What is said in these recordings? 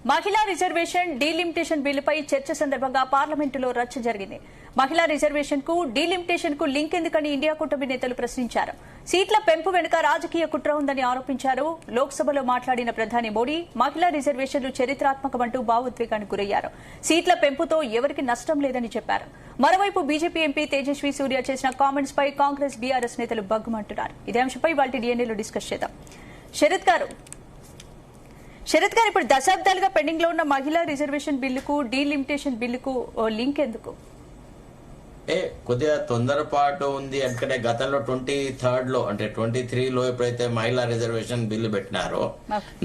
మహిళా reservation delimitation బిల్లుపై చర్చ సందర్భంగా పార్లమెంటులో రచ్చ జరిగింది. మహిళా రిజర్వేషన్ కు డీలిమిటేషన్ కు లింక్ ఎందుకని ఇండియా కూటమి నేతలు ప్రశ్నించారు. సీట్ల పెంపు వెనుక రాజకీయ కుట్ర ఉందని ఆరోపించారు. లోక్సభలో మాట్లాడిన ప్రధాని మోడీ మహిళా రిజర్వేషన్లు చరిత్రాత్మకమంటూ భావోద్వేగానికి గురయ్యారు. సీట్ల పెంపుతో ఎవరికి నష్టం లేదని చెప్పారు. మరోవైపు బీజేపీ ఎంపీ తేజస్వి సూర్య చేసిన కామెంట్స్ పై కాంగ్రెస్ బీఆర్ఎస్ నేతలు బగ్గుమంటున్నారు. ఇదే అంశంపై వాటి డిఎన్ఏలో డిస్కస్ చేద్దాం. శరత్ గారు, ఇప్పుడు దశాబ్దాలుగా పెండింగ్ లో ఉన్న మహిళా రిజర్వేషన్ బిల్లుకు డీలిమిటేషన్ బిల్లుకు లింక్ ఎందుకు? కొద్దిగా తొందరపాటు ఉంది. ఎందుకంటే గతంలో 23 లో అంటే 23 లో ఎప్పుడైతే మహిళా రిజర్వేషన్ బిల్లు పెట్టినారో,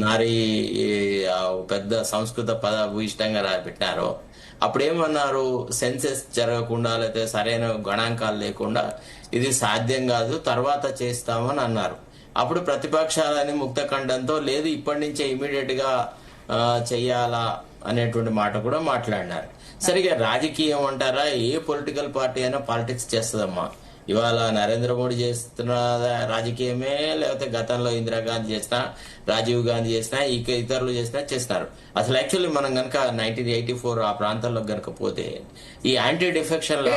నారీ పెద్ద సంస్కృత పద భూయిష్టంగా పెట్టినారో, అప్పుడేమన్నారు, సెన్సెస్ జరగకుండా లేకపోతే సరైన గణాంకాలు లేకుండా ఇది సాధ్యం కాదు, తర్వాత చేస్తామని అన్నారు. అప్పుడు ప్రతిపక్షాలని ముక్తఖండంతో లేదు ఇప్పటి నుంచే ఇమీడియట్ గా చెయ్యాలా అనేటువంటి మాట కూడా మాట్లాడినారు. సరిగా రాజకీయం అంటారా, ఏ పొలిటికల్ పార్టీ అయినా పాలిటిక్స్ చేస్తుందమ్మా. ఇవాళ నరేంద్ర మోడీ చేస్తున్న రాజకీయమే, లేకపోతే గతంలో ఇందిరాగాంధీ చేసినా, రాజీవ్ గాంధీ చేసినా, ఇతరులు చేస్తున్నారు. అసలు యాక్చువల్లీ మనం గనక 1984 ఆ ప్రాంతాల్లో గనక పోతే ఈ యాంటీ డిఫెక్షన్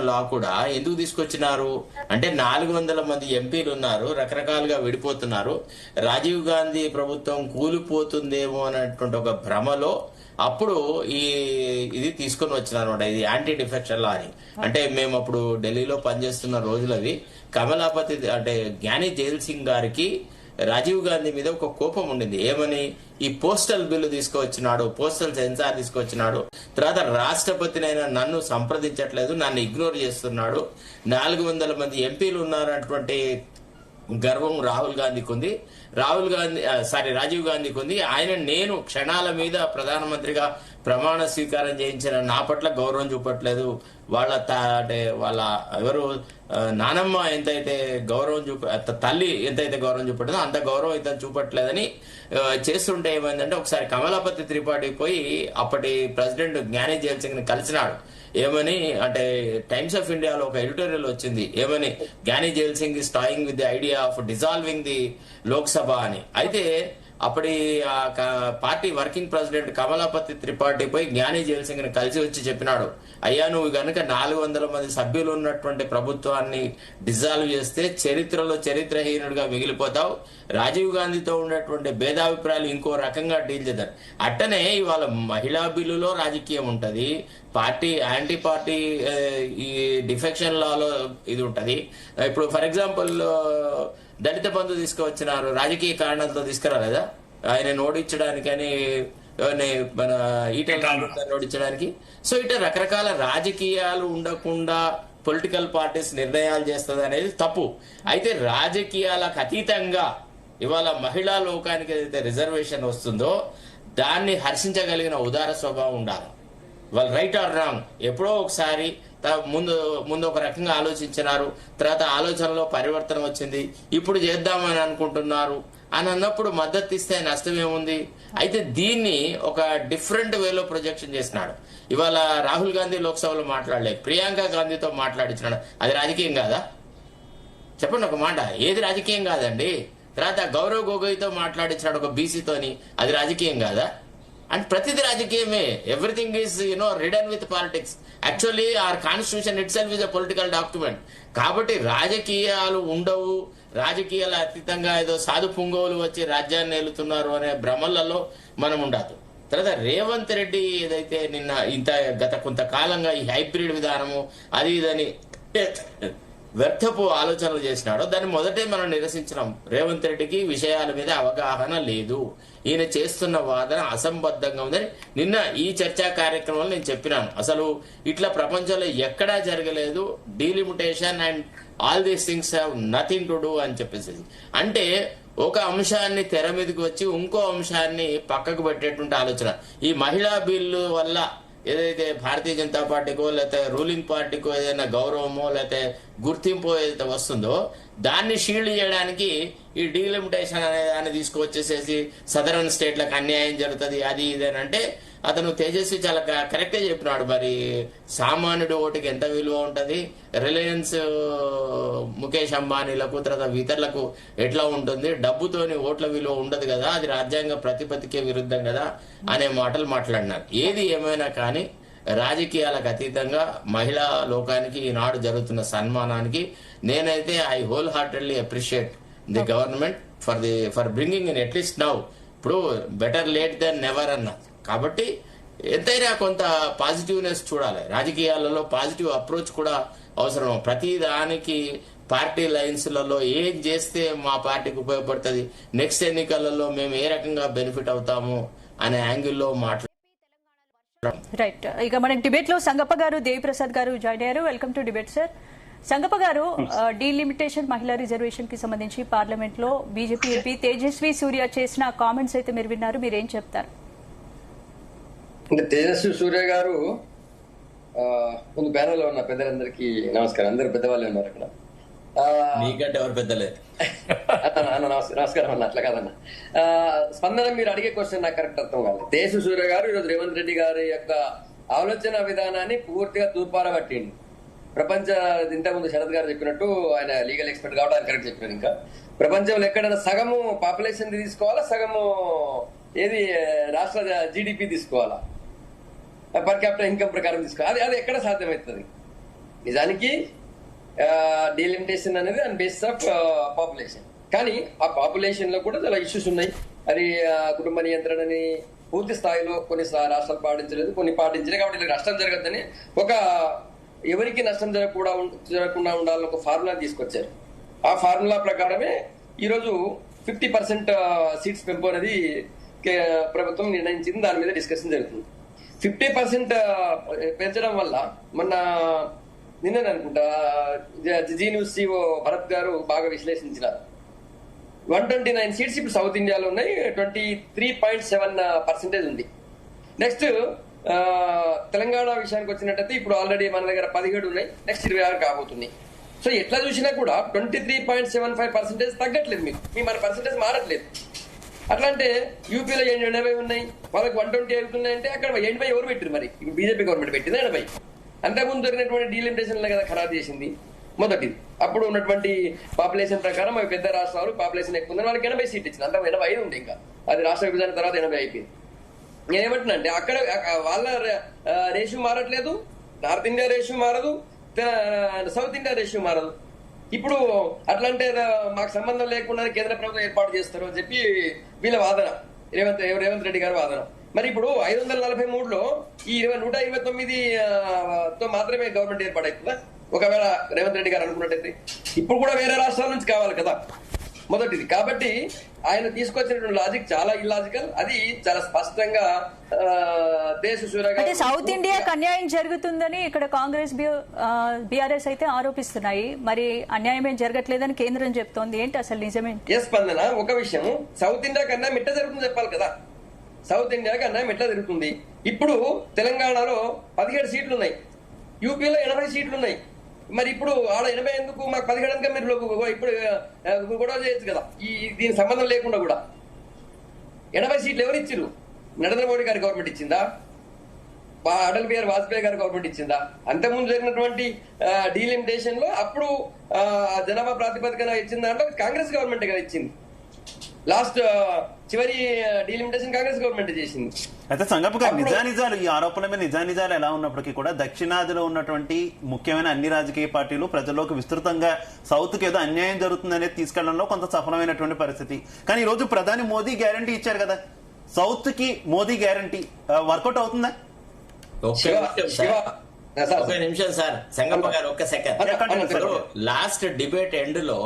లా కూడా ఎందుకు తీసుకొచ్చినారు అంటే 400 మంది ఎంపీలు ఉన్నారు, రకరకాలుగా విడిపోతున్నారు. రాజీవ్ గాంధీ ప్రభుత్వం కూలిపోతుందేమో అనేటువంటి ఒక భ్రమలో అప్పుడు ఇది తీసుకొని వచ్చినారు అనమాట. ఇది యాంటీ డిఫెక్షన్ లా అని. అంటే మేము అప్పుడు ఢిల్లీలో పనిచేస్తున్న రోజులవి. కమలాపతి అంటే జ్ఞాని జైల్ సింగ్ గారికి రాజీవ్ గాంధీ మీద ఒక కోపం ఉండింది. ఏమని, ఈ పోస్టల్ బిల్లు తీసుకువచ్చినాడు, పోస్టల్ సెన్సార్ తీసుకొచ్చినాడు, తర్వాత రాష్ట్రపతినైనా నన్ను సంప్రదించట్లేదు, నన్ను ఇగ్నోర్ చేస్తున్నాడు, 400 మంది ఎంపీలు ఉన్నారన్నటువంటి గర్వం రాహుల్ గాంధీకి ఉంది, రాజీవ్ గాంధీకి ఉంది. నేను క్షణాల మీద ప్రధానమంత్రిగా ప్రమాణ స్వీకారం చేయించిన నా పట్ల గౌరవం చూపట్లేదు, వాళ్ళ ఎవరు నానమ్మ ఎంతైతే గౌరవం తల్లి ఎంతైతే గౌరవం చూపట్లేదో అంత గౌరవం అయితే చూపట్లేదని చేస్తుంటే ఏమైందంటే, ఒకసారి కమలాపతి త్రిపాఠి పోయి అప్పటి ప్రెసిడెంట్ జ్ఞాని జైల్ సింగ్ ని కలిసినాడు. ఏమని అంటే, టైమ్స్ ఆఫ్ ఇండియాలో ఒక ఎడిటోరియల్ వచ్చింది, ఏమని, Giani Zail Singh is toying with the idea of dissolving the Lok Sabha అని. అయితే అప్పటి party working president Kamalapati Tripathi పోయి జ్ఞాని జైల్ సింగ్ ని కలిసి వచ్చి చెప్పినాడు, అయ్యా నువ్వు గనక 400 మంది సభ్యులు ఉన్నటువంటి ప్రభుత్వాన్ని డిజాల్వ్ చేస్తే చరిత్రలో చరిత్రహీనుడిగా మిగిలిపోతావు, రాజీవ్ గాంధీతో ఉన్నటువంటి భేదాభిప్రాయాలు ఇంకో రకంగా డీల్ చేద్దారు. అట్టనే ఇవాళ మహిళా బిల్లులో రాజకీయం ఉంటది, యాంటీ పార్టీ ఈ డిఫెక్షన్ లాలో ఇది ఉంటది. ఇప్పుడు ఫర్ ఎగ్జాంపుల్ దళిత బంధు తీసుకువచ్చినారు, రాజకీయ కారణాలతో తీసుకురాలేదా? ఆయన ఓడించడానికని, మన ఈటల ఓడించడానికి. సో ఇట్లా రకరకాల రాజకీయాలు ఉండకుండా పొలిటికల్ పార్టీస్ నిర్ణయాలు చేస్తుంది అనేది తప్పు. అయితే రాజకీయాలకు అతీతంగా ఇవాళ మహిళా లోకానికి ఏదైతే రిజర్వేషన్ వస్తుందో దాన్ని హర్షించగలిగిన ఉదార స్వభావం ఉండాలి. వాళ్ళు రైట్ ఆర్ రాంగ్ ఎప్పుడో ఒకసారి ముందు ఒక రకంగా ఆలోచించినారు, తర్వాత ఆలోచనలో పరివర్తన వచ్చింది, ఇప్పుడు చేద్దామని అనుకుంటున్నారు అని అన్నప్పుడు మద్దతు ఇస్తే నష్టం ఏముంది? అయితే దీన్ని ఒక డిఫరెంట్ వేలో ప్రొజెక్షన్ చేసినాడు. ఇవాళ రాహుల్ గాంధీ లోక్సభలో మాట్లాడలేదు, ప్రియాంక గాంధీతో మాట్లాడించినాడు. అది రాజకీయం కాదా? చెప్పండి ఒక మాట, ఏది రాజకీయం కాదండి? తర్వాత గౌరవ్ గొగోయ్తో మాట్లాడించినాడు ఒక బీసీతోని, అది రాజకీయం కాదా? అండ్ ప్రతిది రాజకీయమే. Everything is ridden with politics. Actually our constitution itself is a political document. కాబట్టి రాజకీయాలు ఉండవు, రాజకీయాల అతీతంగా ఏదో సాధు పుంగవులు వచ్చి రాజ్యాన్ని ఏలుతున్నారు అనే భ్రమలలో మనం ఉండదు. తర్వాత రేవంత్ రెడ్డి ఏదైతే గత కొంతకాలంగా ఈ హైబ్రిడ్ విధానము అది ఇదని వ్యర్థపు ఆలోచనలు చేసినాడో దాన్ని మొదటే మనం నిరసించినాం. రేవంత్ రెడ్డికి విషయాల మీద అవగాహన లేదు, ఈయన చేస్తున్న వాదన అసంబద్ధంగా ఉందని నిన్న ఈ చర్చా కార్యక్రమంలో నేను చెప్పినాను. అసలు ఇట్లా ప్రపంచంలో ఎక్కడా జరగలేదు, delimitation and all these things have nothing to do అని చెప్పేసి. అంటే ఒక అంశాన్ని తెర మీదకి వచ్చి ఇంకో అంశాన్ని పక్కకు పెట్టేటువంటి ఆలోచన. ఈ మహిళా బిల్లు వల్ల ఏదైతే భారతీయ జనతా పార్టీకో లేకపోతే రూలింగ్ పార్టీకో ఏదైనా గౌరవమో లేకపోతే గుర్తింపు ఏదైతే వస్తుందో దాన్ని షీల్డ్ చేయడానికి ఈ డీలిమిటేషన్ అనే దాన్ని తీసుకువచ్చేసేసి సదరన్ స్టేట్లకు అన్యాయం జరుగుతుంది అది ఇదేనంటే అతను తేజస్వి చాలా కరెక్టే చెప్పినాడు. మరి సామాన్యుడు ఓటుకి ఎంత విలువ ఉంటది, రిలయన్స్ ముఖేష్ అంబానీలకు తర్వాత ఇతరులకు ఎట్లా ఉంటుంది, డబ్బుతోని ఓట్ల విలువ ఉండదు కదా, అది రాజ్యాంగ ప్రతిపత్తికే విరుద్ధం కదా అనే మాటలు మాట్లాడినారు. ఏది ఏమైనా కానీ రాజకీయాలకు అతీతంగా మహిళా లోకానికి ఈనాడు జరుగుతున్న సన్మానానికి నేనైతే I whole heartedly appreciate the government for bringing in at least now. ఇప్పుడు బెటర్ లేట్ దెన్ నెవర్ అన్న. కాబట్టి ఎంతైనా కొంత పాజిటివ్నెస్ చూడాలి. రాజకీయాలలో పాజిటివ్ అప్రోచ్ కూడా అవసరం. ప్రతి దానికి పార్టీ లైన్స్లలో ఏం చేస్తే మా పార్టీకి ఉపయోగపడుతుంది, నెక్స్ట్ ఎన్నికలలో మేము ఏ రకంగా బెనిఫిట్ అవుతాము అనే యాంగిల్లో రైట్. ఇక మనకి డిబేట్ లో సంగప్ప గారు, దేవిప్రసాద్ గారు జాయిన్ అయ్యారు. Welcome to debate sir. Sangappa గారు, డీలిమిటేషన్ మహిళా రిజర్వేషన్ కి సంబంధించి పార్లమెంట్ లో బీజేపీ ఎంపీ తేజస్వి సూర్య చేసిన కామెంట్స్ అయితే మీరు విన్నారు, మీరేం చెప్తారు? అంటే తేజస్వి సూర్య గారు ముందు ప్యానెల్లో ఉన్న పెద్దలందరికీ నమస్కారం. అందరు పెద్దవాళ్ళే ఉన్నారు అక్కడ. నీకంటే ఎవరు పెద్దలేదు. నమస్కారం అన్న. అట్లా కాదన్న. స్పందన మీరు అడిగే క్వశ్చన్ నాకు కరెక్ట్ అర్థం కాదు. తేజస్వి సూర్య గారు ఈరోజు రేవంత్ రెడ్డి గారి యొక్క ఆలోచన విధానాన్ని పూర్తిగా తూర్పారబట్టిండు. ప్రపంచ ఇంతకుముందు శరత్ గారు చెప్పినట్టు, ఆయన లీగల్ ఎక్స్పర్ట్ కాబట్టి ఆయన కరెక్ట్ చెప్పినారు. ఇంకా ప్రపంచంలో ఎక్కడైనా సగము పాపులేషన్ తీసుకోవాలా, సగము ఏది రాష్ట్ర జీడిపి తీసుకోవాలా, పర్ క్యాపిటల్ ఇన్కమ్ ప్రకారం తీసుకోవాలి, అది ఎక్కడ సాధ్యమవుతుంది? నిజానికి డీలిమిటేషన్ అనేది దాని బేసిస్ ఆఫ్ పాపులేషన్. కానీ ఆ పాపులేషన్ లో కూడా చాలా ఇష్యూస్ ఉన్నాయి. అది కుటుంబ నియంత్రణని పూర్తి స్థాయిలో కొన్ని రాష్ట్రాలు పాటించలేదు, కొన్ని పాటించలేదు. కాబట్టి నష్టం జరగద్దని ఎవరికి నష్టం జరగకుండా ఉండాలని ఒక ఫార్ములా తీసుకొచ్చారు. ఆ ఫార్ములా ప్రకారమే ఈరోజు 50% సీట్స్ పెంపు అనేది ప్రభుత్వం నిర్ణయించింది. దాని మీద డిస్కషన్ జరుగుతుంది. 50% పెంచడం వల్ల మొన్న నిన్న అనుకుంటా జీ న్యూస్ CEO భరత్ గారు బాగా విశ్లేషించినారు. 129 సీట్స్ ఇప్పుడు సౌత్ ఇండియాలో ఉన్నాయి, 23.7% ఉంది. నెక్స్ట్ తెలంగాణ విషయానికి వచ్చినట్టయితే ఇప్పుడు ఆల్రెడీ మన దగ్గర 17 ఉన్నాయి, నెక్స్ట్ 26 కాబోతున్నాయి. సో ఎట్లా చూసినా కూడా 23.75% తగ్గట్లేదు. మీ మన పర్సెంటేజ్ మారట్లేదు. అట్లా అంటే యూపీలో 80 ఉన్నాయి, వాళ్ళకి 120 అవుతున్నాయంటే అక్కడ 80 ఎవరు పెట్టారు? మరి ఇప్పుడు బీజేపీ గవర్నమెంట్ పెట్టింది 80. అంతకుముందు జరిగినటువంటి డీలిమిటేషన్ కదా ఖరాబ్ చేసింది మొదటిది. అప్పుడు ఉన్నటువంటి పాపులేషన్ ప్రకారం అవి పెద్ద రాష్ట్రాలు పాపులేషన్ ఎక్కువ ఉంది, వాళ్ళకి 80 సీట్లు ఇచ్చింది. అంత 85 ఉండే, ఇంకా అది రాష్ట్ర విభజన తర్వాత 80 అయిపోయింది. నేనేమంటున్నా అంటే అక్కడ వాళ్ళ రేషియో మారట్లేదు, నార్త్ ఇండియా రేషియో మారదు, సౌత్ ఇండియా రేషియో మారదు. ఇప్పుడు అట్లంటే మాకు సంబంధం లేకుండా కేంద్ర ప్రభుత్వం ఏర్పాటు చేస్తారు అని చెప్పి వీళ్ళ వాదన, రేవంత్ రెడ్డి గారి వాదన. మరి ఇప్పుడు 543లో ఈ 129తో మాత్రమే గవర్నమెంట్ ఏర్పాటవుతుందా? ఒకవేళ రేవంత్ రెడ్డి గారు అనుకున్నట్టయితే ఇప్పుడు కూడా వేరే రాష్ట్రాల నుంచి కావాలి కదా మొదటిది. కాబట్టి ఆయన తీసుకొచ్చినటువంటి లాజిక్ చాలా ఇల్లాజికల్. అది చాలా స్పష్టంగా అంటే సౌత్ ఇండియాకి అన్యాయం జరుగుతుందని ఇక్కడ కాంగ్రెస్ బీఆర్ఎస్ అయితే ఆరోపిస్తున్నాయి. మరి అన్యాయం ఏం జరగట్లేదని కేంద్రం చెప్తోంది. ఏంటి అసలు నిజమేంటి? స్పందన ఒక విషయము, సౌత్ ఇండియాకి అన్యాయం ఎట్లా జరుగుతుంది చెప్పాలి కదా. సౌత్ ఇండియాకి అన్యాయం ఎట్లా జరుగుతుంది? ఇప్పుడు తెలంగాణలో 17 సీట్లు ఉన్నాయి, యూపీలో 80 సీట్లు ఉన్నాయి. మరి ఇప్పుడు ఆడ 80 ఎందుకు, మాకు 17 కనుక మీరు ఇప్పుడు గొడవ చేయొచ్చు కదా. దీని సంబంధం లేకుండా కూడా 80 సీట్లు ఎవరు ఇచ్చిరు? నరేంద్ర మోడీ గారి గవర్నమెంట్ ఇచ్చిందా? అటల్ బిహారీ వాజ్పేయి గారి గవర్నమెంట్ ఇచ్చిందా? అంతకుముందు జరిగినటువంటి డీలిమిటేషన్ లో అప్పుడు జనాభా ప్రాతిపదికన ఇచ్చిన దాంట్లో కాంగ్రెస్ గవర్నమెంట్ కదా ఇచ్చింది. లాస్ట్ చివరి డీలిమిటేషన్ కాంగ్రెస్ గవర్నమెంట్ చేసింది. అయితే సంగప్ప గారు, నిజానిజాలు ఈ ఆరోపణల మీద నిజానిజాలు ఎలా ఉన్నప్పటికీ కూడా దక్షిణాదిలో ఉన్నటువంటి ముఖ్యమైన అన్ని రాజకీయ పార్టీలు ప్రజల్లోకి విస్తృతంగా సౌత్ కి ఏదో అన్యాయం జరుగుతుందనేది తీసుకెళ్లడంలో కొంత సఫలమైనటువంటి పరిస్థితి. కానీ ఈ రోజు ప్రధాని మోదీ గ్యారంటీ ఇచ్చారు కదా, సౌత్ కి మోదీ గ్యారంటీ వర్కౌట్ అవుతుందా? ఒక నిమిషం సార్, సంగప్ప గారు ఒక్క సెకండ్. లాస్ట్ డిబేట్ ఎండ్ లో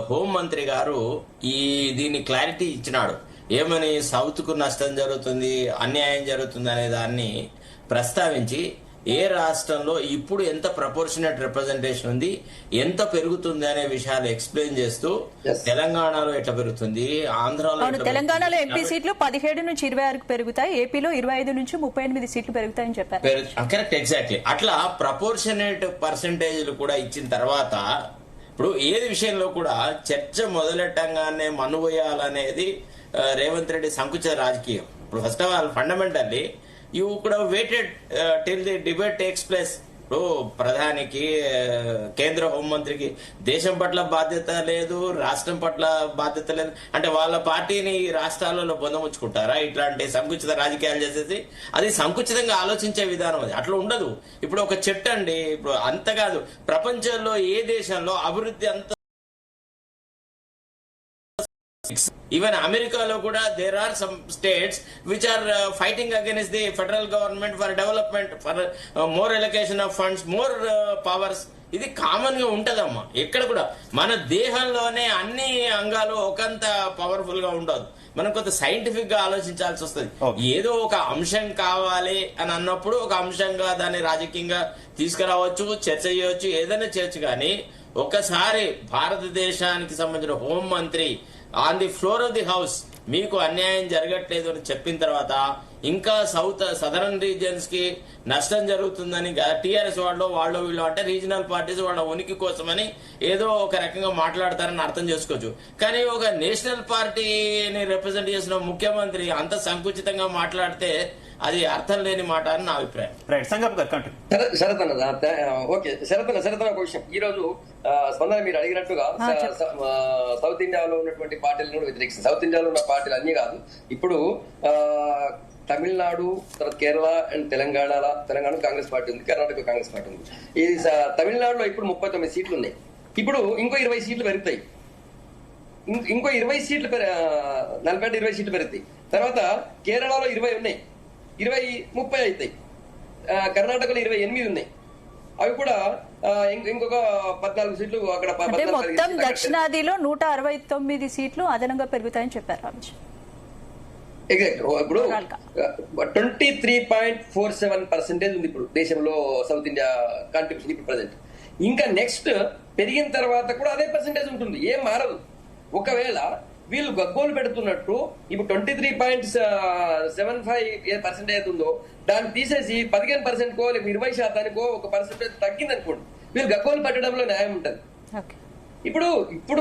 హోంమంత్రి గారు దీన్ని క్లారిటీ ఇచ్చినాడు. ఏమని? సౌత్ కు నష్టం జరుగుతుంది, అన్యాయం జరుగుతుంది అనే దాన్ని ప్రస్తావించి ఏ రాష్ట్రంలో ఇప్పుడు ఎంత ప్రపోర్షనేట్ రిప్రజెంటేషన్ ఉంది, ఎంత పెరుగుతుంది అనే విషయాలు ఎక్స్ప్లెయిన్ చేస్తూ తెలంగాణలో ఎట్లా పెరుగుతుంది, ఆంధ్రాలో తెలంగాణలో ఎంపీ సీట్లు 17 నుంచి 26 పెరుగుతాయి, ఏపీలో 25 నుంచి 38 సీట్లు పెరుగుతాయని చెప్పారు. Correct, exactly. అట్లా ప్రపోర్షనేట్ పర్సెంటేజ్లు కూడా ఇచ్చిన తర్వాత ఇప్పుడు ఏది విషయంలో కూడా చర్చ మొదలెట్టంగానే మనువేయాలనేది రేవంత్ రెడ్డి సంకుచిత రాజకీయం. ఇప్పుడు first of all fundamentally you could have weighted till the debate takes place. ఇప్పుడు ప్రధానికి, కేంద్ర హోంమంత్రికి దేశం పట్ల బాధ్యత లేదు, రాష్ట్రం పట్ల బాధ్యత లేదు అంటే వాళ్ళ పార్టీని రాష్ట్రాలలో పొందముచ్చుకుంటారా ఇట్లాంటి సంకుచిత రాజకీయాలు చేసేసి? అది సంకుచితంగా ఆలోచించే విధానం. అది అట్లా ఉండదు. ఇప్పుడు ఒక చెట్టు అండి, ఇప్పుడు అంత కాదు, ప్రపంచంలో ఏ దేశంలో అభివృద్ధి అంత, ఈవెన్ అమెరికాలో కూడా there are some states which are fighting against the federal government for development, for more allocation of funds, more powers. ఇది కామన్ గా ఉంటదమ్మా ఎక్కడ కూడా. మన దేహంలోనే అన్ని అంగాలు ఒకంత పవర్ఫుల్ గా ఉండదు. మనం కొంత సైంటిఫిక్ గా ఆలోచించాల్సి వస్తుంది. ఏదో ఒక అంశం కావాలి అని అన్నప్పుడు ఒక అంశంగా దాన్ని రాజకీయంగా తీసుకురావచ్చు, చర్చ చేయవచ్చు, ఏదైనా చేయొచ్చు. కానీ ఒకసారి భారతదేశానికి సంబంధించిన హోంమంత్రి on the floor of the house మీకు అన్యాయం జరగట్లేదు అని చెప్పిన తర్వాత ఇంకా సదరన్ రీజియన్స్ కి నష్టం జరుగుతుందని టీఆర్ఎస్ వాళ్ళు వీళ్ళు అంటే రీజనల్ పార్టీస్ వాళ్ళ ఉనికి కోసమని ఏదో ఒక రకంగా మాట్లాడతారని అర్థం చేసుకోవచ్చు. కానీ ఒక నేషనల్ పార్టీని రిప్రజెంట్ చేసిన ముఖ్యమంత్రి అంత సంకుచితంగా మాట్లాడితే అది అర్థం లేని మాట అని నా అభిప్రాయం. శరతన ఒక విషయం. ఈ రోజు స్పందన మీరు అడిగినట్టుగా సౌత్ ఇండియాలో ఉన్నటువంటి పార్టీలను వ్యతిరేకిస్తుంది. సౌత్ ఇండియాలో ఉన్న పార్టీలు అన్ని కాదు, ఇప్పుడు తమిళనాడు, తర్వాత కేరళ అండ్ తెలంగాణ కాంగ్రెస్ పార్టీ ఉంది, కర్ణాటక కాంగ్రెస్ పార్టీ ఉంది. ఇది తమిళనాడులో ఇప్పుడు 39 సీట్లు ఉన్నాయి. ఇప్పుడు ఇంకో 20 సీట్లు పెరుగుతాయి. ఇంకో 20 సీట్లు 40-20 సీట్లు పెరుగుతాయి. తర్వాత కేరళలో 20 ఉన్నాయి, 20-30 అవుతాయి. కర్ణాటకలో 28 ఉన్నాయి. అవి కూడా ఇంకొక 14 సీట్లు అక్కడ. మొత్తం దక్షిణాదిలో 169 సీట్లు అదనంగా పెరుగుతాయని చెప్పారు రామేష్. ఎగ్జాక్ట్. ఇప్పుడు 23.47% ఉంది ఇప్పుడు దేశంలో సౌత్ ఇండియా కాంట్రిబ్యూషన్ ఇప్పుడు ప్రెసెంట్. ఇంకా నెక్స్ట్ పెరిగిన తర్వాత కూడా అదే పర్సెంటేజ్ ఉంటుంది, ఏం మారదు. ఒకవేళ వీళ్ళు గగ్గోలు పెడుతున్నట్టు ఇప్పుడు 23.75% ఉందో దాన్ని తీసేసి 15%కో లేక 20%కో ఒక పర్సెంటేజ్ తగ్గింది అనుకోండి, వీళ్ళు గగ్గోలు పెట్టడంలో న్యాయం ఉంటుంది. ఇప్పుడు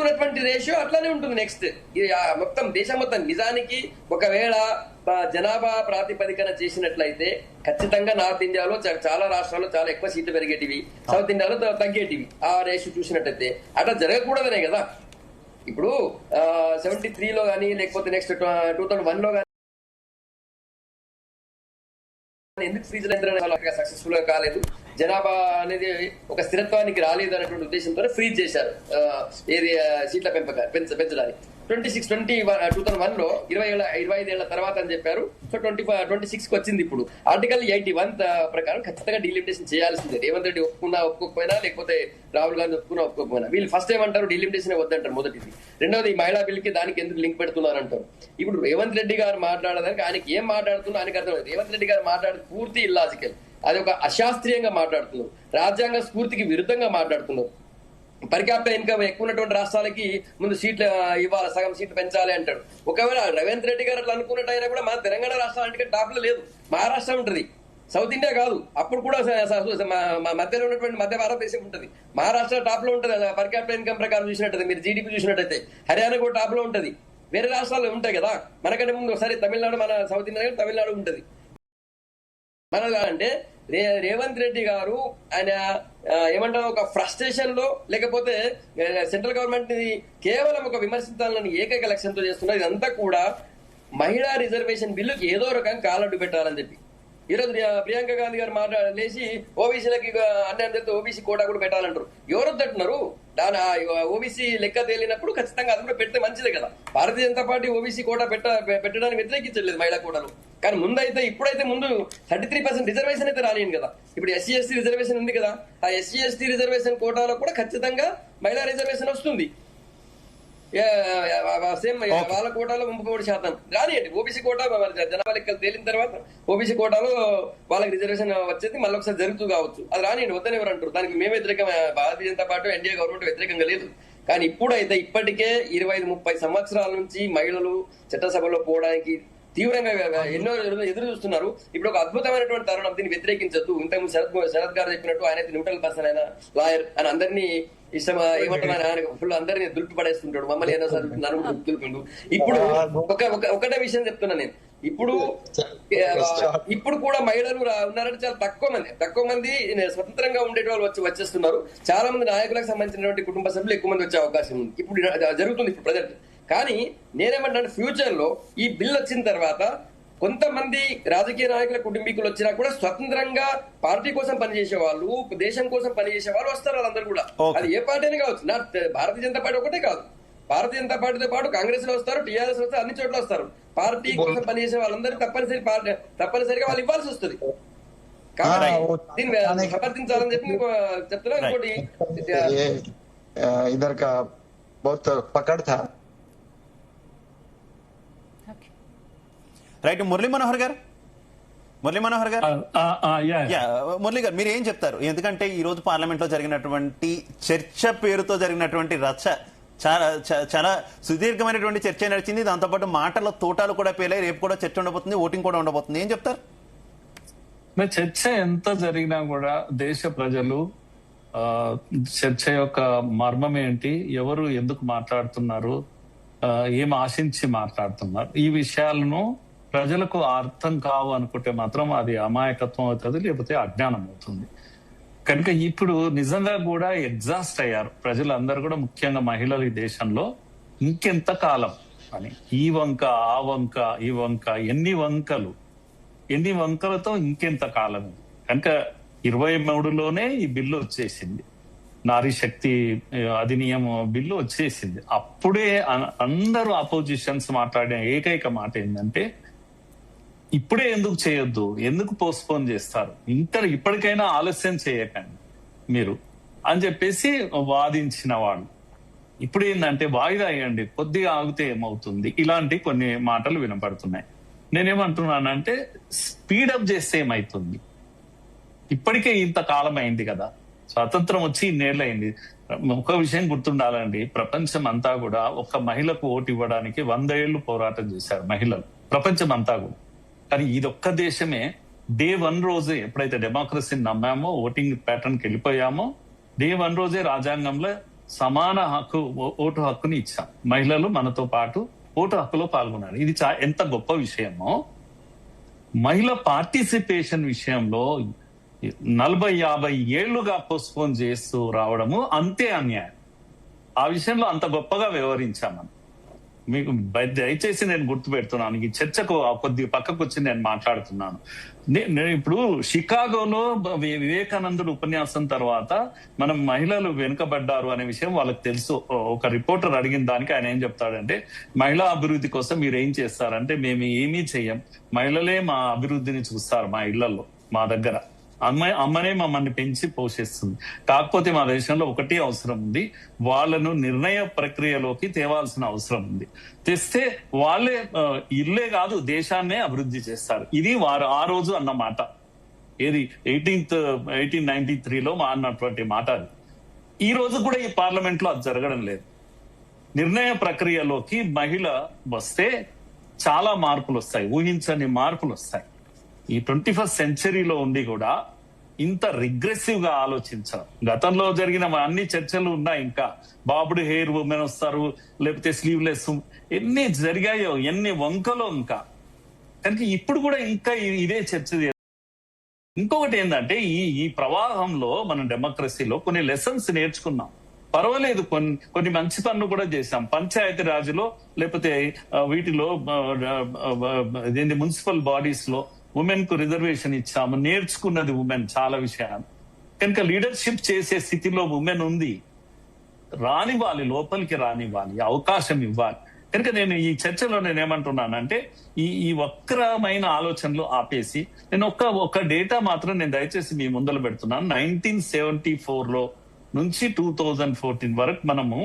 ఉన్నటువంటి రేషియో అట్లానే ఉంటుంది. నెక్స్ట్ మొత్తం దేశం మొత్తం నిజానికి ఒకవేళ జనాభా ప్రాతిపదికన చేసినట్లయితే ఖచ్చితంగా నార్త్ ఇండియాలో చాలా రాష్ట్రాల్లో చాలా ఎక్కువ సీట్లు పెరిగేటివి, సౌత్ ఇండియాలో తగ్గేటివి. ఆ రేషియో చూసినట్టయితే అట్లా జరగకూడదనే కదా ఇప్పుడు 73లో కానీ లేకపోతే నెక్స్ట్ 2001లో కానీ ఎందుకు ఫ్రీజ్ సక్సెస్ఫుల్ గా కాలేదు, జనాభా అనేది ఒక స్థిరత్వానికి రాలేదు అనేటువంటి ఉద్దేశంతో ఫ్రీజ్ చేశారు ఏది సీట్ల పెంచడానికి. 2001లో 25 ఏళ్ల తర్వాత అని చెప్పారు. సో 26 కి వచ్చింది. ఇప్పుడు ఆర్టికల్ 81 ప్రకారం ఖచ్చితంగా డీలిమిటేషన్ చేయాల్సిందే. రేవంత్ రెడ్డి ఒప్పుకోకపోయినా లేకపోతే రాహుల్ గాంధీ ఒప్పుకోకపోయినా వీళ్ళు ఫస్ట్ ఏమంటారు, డీలిమిటేషన్ వద్దంటారు మొదటిది. రెండవది మహిళా బిల్ కి దానికి ఎందుకు లింక్ పెడుతున్నారు అంటారు. ఇప్పుడు రేవంత్ రెడ్డి గారు మాట్లాడడానికి ఆయనకి ఏం మాట్లాడుతున్నా ఆయనకు అర్థం. రేవంత్ రెడ్డి గారు మాట్లాడేది పూర్తి ఇల్లాజికల్, అది ఒక అశాస్త్రీయంగా మాట్లాడుతున్నారు, రాజ్యాంగ స్ఫూర్తికి విరుద్ధంగా మాట్లాడుతున్నారు. పర్ క్యాపిటల్ ఇన్కమ్ ఎక్కువ ఉన్నటువంటి రాష్ట్రాలకి ముందు సీట్లు ఇవ్వాలి, సగం సీట్లు పెంచాలి అంటాడు. ఒకవేళ రేవంత్ రెడ్డి గారు అట్లా అనుకున్నట్టు అయినా కూడా మన తెలంగాణ రాష్ట్రానికి టాప్ లో లేదు, మహారాష్ట్ర ఉంటుంది, సౌత్ ఇండియా కాదు. అప్పుడు కూడా మధ్యలో ఉన్నటువంటి మధ్య భారతదేశం ఉంటుంది, మహారాష్ట్ర టాప్ లో ఉంటుంది పర్ క్యాపిటల్ ఇన్కమ్ ప్రకారం చూసినట్టయితే. మీరు జీడీపీ చూసినట్టయితే హర్యానా కూడా టాప్ లో ఉంటుంది. వేరే రాష్ట్రాలు ఉంటాయి కదా మనకంటే ముందు. ఒకసారి తమిళనాడు, మన సౌత్ ఇండియా తమిళనాడు ఉంటుంది. మన అంటే రేవంత్ రెడ్డి గారు ఆయన ఏమంటారు, ఒక ఫ్రస్ట్రేషన్ లో లేకపోతే సెంట్రల్ గవర్నమెంట్ ని కేవలం ఒక విమర్శించాలని ఏకైక లక్ష్యంతో చేస్తున్నారు. ఇదంతా కూడా మహిళా రిజర్వేషన్ బిల్లుకి ఏదో రకంగా కాలడ్డు పెట్టాలని చెప్పి. ఈరోజు ప్రియాంక గాంధీ గారు లేచి ఓబీసీలకి అన్యాయం చేస్తే ఓబీసీ కోటా కూడా పెట్టాలంటారు. ఎవరు వద్దంటున్నారు? దాని ఓబీసీ లెక్క తేలినప్పుడు ఖచ్చితంగా అది కూడా పెడితే మంచిదే కదా. Bharatiya Janata party OBC quota పెట్టడానికి వ్యతిరేకించలేదు మహిళా కోటాను. కానీ ఇప్పుడైతే ముందు 33% రిజర్వేషన్ అయితే రానియండి కదా. ఇప్పుడు ఎస్సీ ఎస్టీ రిజర్వేషన్ ఉంది కదా, ఆ ఎస్సీ ఎస్టీ రిజర్వేషన్ కోటాలో కూడా ఖచ్చితంగా మహిళా రిజర్వేషన్ వస్తుంది. సేమ్ వాళ్ళ కోటాలో 33% రానియండి. ఓబీసీ కోటా జనాభా లెక్కలు తేలిన తర్వాత ఓబీసీ కోటాలో వాళ్ళకి రిజర్వేషన్ వచ్చేది మళ్ళీ ఒకసారి జరుగుతూ కావచ్చు. అది రానియండి, వద్దని ఎవరు అంటారు. దానికి మేము వ్యతిరేకం, Bharatiya Janata party NDA government వ్యతిరేకంగా లేదు. కానీ ఇప్పుడైతే ఇప్పటికే 25-30 సంవత్సరాల నుంచి మహిళలు చట్టసభలో పోవడానికి తీవ్రంగా ఎన్నో ఎదురు చూస్తున్నారు. ఇప్పుడు ఒక అద్భుతమైనటువంటి తరుణం, దీన్ని వ్యతిరేకించద్దు. ఇంతకుముందు శరత్ గారు చెప్పినట్టు ఆయన న్యూట్రల్ పర్సన్, ఆయన లాయర్ అని అందరినీ ఇష్టం ఏమంటున్నారు, ఆయన ఫుల్ అందరినీ దులిపి పడేస్తుంటాడు. మమ్మల్ని ఏదో దులిపిండు. ఇప్పుడు ఒకటే విషయం చెప్తున్నా నేను, ఇప్పుడు ఇప్పుడు కూడా మహిళలు ఉన్నారంటే చాలా తక్కువ మంది స్వతంత్రంగా ఉండే వాళ్ళు వచ్చేస్తున్నారు. చాలా మంది నాయకులకు సంబంధించినటువంటి కుటుంబ సభ్యులు ఎక్కువ మంది వచ్చే అవకాశం ఉంది. ఇప్పుడు జరుగుతుంది ఇప్పుడు ప్రజెంట్. కానీ నేనేమంటే ఫ్యూచర్ లో ఈ బిల్ వచ్చిన తర్వాత కొంతమంది రాజకీయ నాయకుల కుటుంబీకులు వచ్చినా కూడా స్వతంత్రంగా పార్టీ కోసం పనిచేసే వాళ్ళు, దేశం కోసం పనిచేసే వాళ్ళు వస్తారు. వాళ్ళందరూ కూడా అది ఏ పార్టీ అయినా కావచ్చు. నా భారతీయ జనతా పార్టీ ఒకటే కాదు, భారతీయ జనతా పార్టీతో పాటు కాంగ్రెస్ లో వస్తారు, టీఆర్ఎస్ వస్తారు, అన్ని చోట్ల వస్తారు. పార్టీ కోసం పనిచేసే వాళ్ళందరూ తప్పనిసరిగా వాళ్ళు ఇవ్వాల్సి వస్తుంది. కాబట్టి దీన్ని సమర్థించాలని చెప్పి చెప్తున్నా. ఇంకోటి इधर का बहुत पकड़ था. రైట్. మురళీ మనోహర్ గారు మురళీ గారు మీరు ఏం చెప్తారు? ఎందుకంటే ఈ రోజు పార్లమెంట్ లో జరిగినటువంటి చర్చ పేరుతో జరిగినటువంటి రచ్చ చాలా సుదీర్ఘమైనటువంటి చర్చ నడిచింది. దాంతోపాటు మాటల తోటాలు కూడా పేలాయి. రేపు కూడా చర్చ ఉండబోతుంది, ఓటింగ్ కూడా ఉండబోతుంది. ఏం చెప్తారు? చర్చ ఎంత జరిగినా కూడా దేశ ప్రజలు చర్చ యొక్క మర్మం ఏంటి, ఎవరు ఎందుకు మాట్లాడుతున్నారు, ఏం ఆశించి మాట్లాడుతున్నారు, ఈ విషయాలను ప్రజలకు అర్థం కావు అనుకుంటే మాత్రం అది అమాయకత్వం అవుతుంది, లేకపోతే అజ్ఞానం అవుతుంది. కనుక ఇప్పుడు నిజంగా కూడా ఎగ్జాస్ట్ అయ్యారు ప్రజలందరూ కూడా, ముఖ్యంగా మహిళలు ఈ దేశంలో. ఇంకెంత కాలం అని ఈ వంక ఆ వంక ఈ వంక, ఎన్ని వంకలతో ఇంకెంత కాలం. కనుక 23లోనే ఈ బిల్లు వచ్చేసింది, నారీ శక్తి అధినియమ బిల్లు వచ్చేసింది. అప్పుడే అందరూ అపోజిషన్స్ మాట్లాడిన ఏకైక మాట ఏంటంటే ఇప్పుడే ఎందుకు చేయొద్దు, ఎందుకు పోస్ట్పోన్ చేస్తారు, ఇప్పటికైనా ఆలస్యం చేయకండి మీరు అని చెప్పేసి వాదించిన వాళ్ళు. ఇప్పుడు ఏంటంటే వాయిదా అయ్యండి, కొద్దిగా ఆగితే ఏమవుతుంది, ఇలాంటి కొన్ని మాటలు వినపడుతున్నాయి. నేనేమంటున్నానంటే స్పీడప్ చేస్తే ఏమైతుంది, ఇప్పటికే ఇంతకాలం అయింది కదా, స్వాతంత్రం వచ్చి ఇన్నేళ్ళు అయింది. ఒక విషయం గుర్తుండాలండి, ప్రపంచం అంతా కూడా ఒక మహిళకు ఓటు ఇవ్వడానికి 100 ఏళ్లు పోరాటం చేశారు మహిళలు, ప్రపంచం అంతా కూడా. కానీ ఇదొక్క దేశమే డే 1 రోజే ఎప్పుడైతే డెమోక్రసీని నమ్మామో, ఓటింగ్ ప్యాటర్న్ కి వెళ్ళిపోయామో, డే 1 రోజే రాజ్యాంగంలో సమాన ఓటు హక్కుని ఇచ్చాం. మహిళలు మనతో పాటు ఓటు హక్కులో పాల్గొన్నారు. ఇది ఎంత గొప్ప విషయమో. మహిళ పార్టిసిపేషన్ విషయంలో 40-50 ఏళ్లుగా పోస్ట్పోన్ చేస్తూ రావడము అంతే అన్యాయం. ఆ విషయంలో అంత గొప్పగా వ్యవహరించామని మీకు దయచేసి నేను గుర్తు పెడుతున్నాను. ఈ చర్చకు కొద్ది పక్కకు వచ్చి నేను మాట్లాడుతున్నాను. నేను ఇప్పుడు షికాగోలో వివేకానందుడు ఉపన్యాసం తర్వాత మనం మహిళలు వెనుకబడ్డారు అనే విషయం వాళ్ళకి తెలుసు. ఒక రిపోర్టర్ అడిగిన దానికి ఆయన ఏం చెప్తాడంటే, మహిళా అభివృద్ధి కోసం మీరు ఏం చేస్తారంటే, మేము ఏమీ చెయ్యం, మహిళలే మా అభివృద్ధిని చూస్తారు మా ఇళ్లలో, మా దగ్గర అమ్మనే మమ్మల్ని పెంచి పోషిస్తుంది. కాకపోతే మా దేశంలో ఒకటే అవసరం ఉంది, వాళ్ళను నిర్ణయ ప్రక్రియలోకి తేవాల్సిన అవసరం ఉంది. తెస్తే వాళ్ళే ఇల్లే కాదు దేశాన్నే అభివృద్ధి చేస్తారు. ఇది వారు ఆ రోజు అన్న మాట. ఏది 1893లో అన్నటువంటి మాట. అది ఈ రోజు కూడా ఈ పార్లమెంట్ లో అది జరగడం లేదు. నిర్ణయ ప్రక్రియలోకి మహిళ వస్తే చాలా మార్పులు వస్తాయి, ఊహించని మార్పులు వస్తాయి. ఈ 21st సెంచరీలో ఉండి కూడా ఇంత రిగ్రెసివ్ గా ఆలోచించడం. గతంలో జరిగిన అన్ని చర్చలు ఉన్నాయి, ఇంకా బాబుడు హెయిర్ ఉమెన్ వస్తారు, లేకపోతే స్లీవ్లెస్, ఎన్ని జరిగాయో, ఎన్ని వంకలో. ఇంకా కనుక ఇప్పుడు కూడా ఇంకా ఇదే చర్చ. ఇంకొకటి ఏంటంటే ఈ ప్రవాహంలో మనం డెమోక్రసీలో కొన్ని లెసన్స్ నేర్చుకున్నాం. పర్వాలేదు, కొన్ని మంచి పనులు కూడా చేశాం. పంచాయతీ రాజులో లేకపోతే వీటిలో మున్సిపల్ బాడీస్ లో ఉమెన్ కు రిజర్వేషన్ ఇచ్చాము, నేర్చుకున్నది ఉమెన్ చాలా విషయాలు. కనుక లీడర్షిప్ చేసే స్థితిలో ఉమెన్ ఉంది, రానివ్వాలి, లోపలికి రానివ్వాలి, అవకాశం ఇవ్వాలి. కనుక నేను ఈ చర్చలో నేనేమంటున్నానంటే ఈ వక్రమైన ఆలోచనలు ఆపేసి నేను ఒక డేటా మాత్రం నేను దయచేసి మీ ముందర పెడుతున్నాను. 1974లో నుంచి 2014 వరకు మనము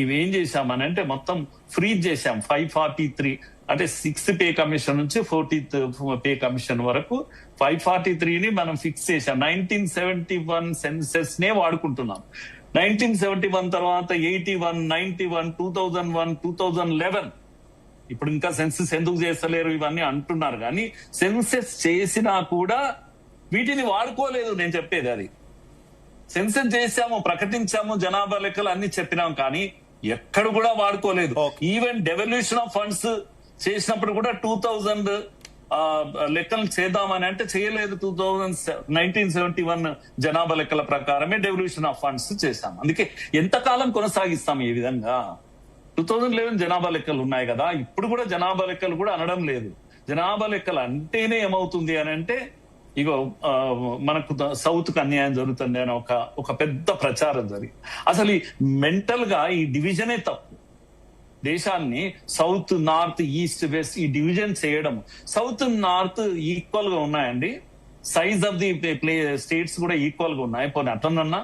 ఇవేం చేశామనంటే మొత్తం ఫ్రీజ్ చేశాం. 543 అంటే 6th పే కమిషన్ నుంచి 40th పే కమిషన్ వరకు 543ని మనం ఫిక్స్ చేశాం. 1971 సెన్సెస్ నే వాడుకుంటున్నాం. 1971 తర్వాత 81, 91, 2001, 2011. ఇప్పుడు ఇంకా సెన్సెస్ ఎందుకు చేస్తలేరు ఇవన్నీ అంటున్నారు, కానీ సెన్సెస్ చేసినా కూడా వీటిని వాడుకోలేదు. నేను చెప్పేది అది. సెన్సెస్ చేశాము, ప్రకటించాము, జనాభా లెక్కలు అన్ని చెప్పినాం, కానీ ఎక్కడ కూడా వాడుకోలేదు. ఈవెన్ డెవల్యూషన్ ఆఫ్ ఫండ్స్ చేసినప్పుడు కూడా 2000 లెక్కలు చేద్దామని అంటే చేయలేదు. 1971 జనాభా లెక్కల ప్రకారమే డెవల్యూషన్ ఆఫ్ ఫండ్స్ చేశాం. అందుకే ఎంతకాలం కొనసాగిస్తాం ఈ విధంగా? 2011 జనాభా లెక్కలు ఉన్నాయి కదా, ఇప్పుడు కూడా జనాభా లెక్కలు కూడా అనడం లేదు. జనాభా లెక్కలు అంటేనే ఏమవుతుంది అని అంటే ఇగో మనకు సౌత్ కు అన్యాయం జరుగుతుంది అని ఒక పెద్ద ప్రచారం జరిగింది. అసలు ఈ మెంటల్ గా ఈ డివిజనే తప్పు. దేశాన్ని సౌత్, నార్త్, ఈస్ట్, వెస్ట్ ఈ డివిజన్ చేయడం. సౌత్, నార్త్ ఈక్వల్ గా ఉన్నాయండి. సైజ్ ఆఫ్ ది స్టేట్స్ కూడా ఈక్వల్ గా ఉన్నాయి. పోనీ అట్లనన్నా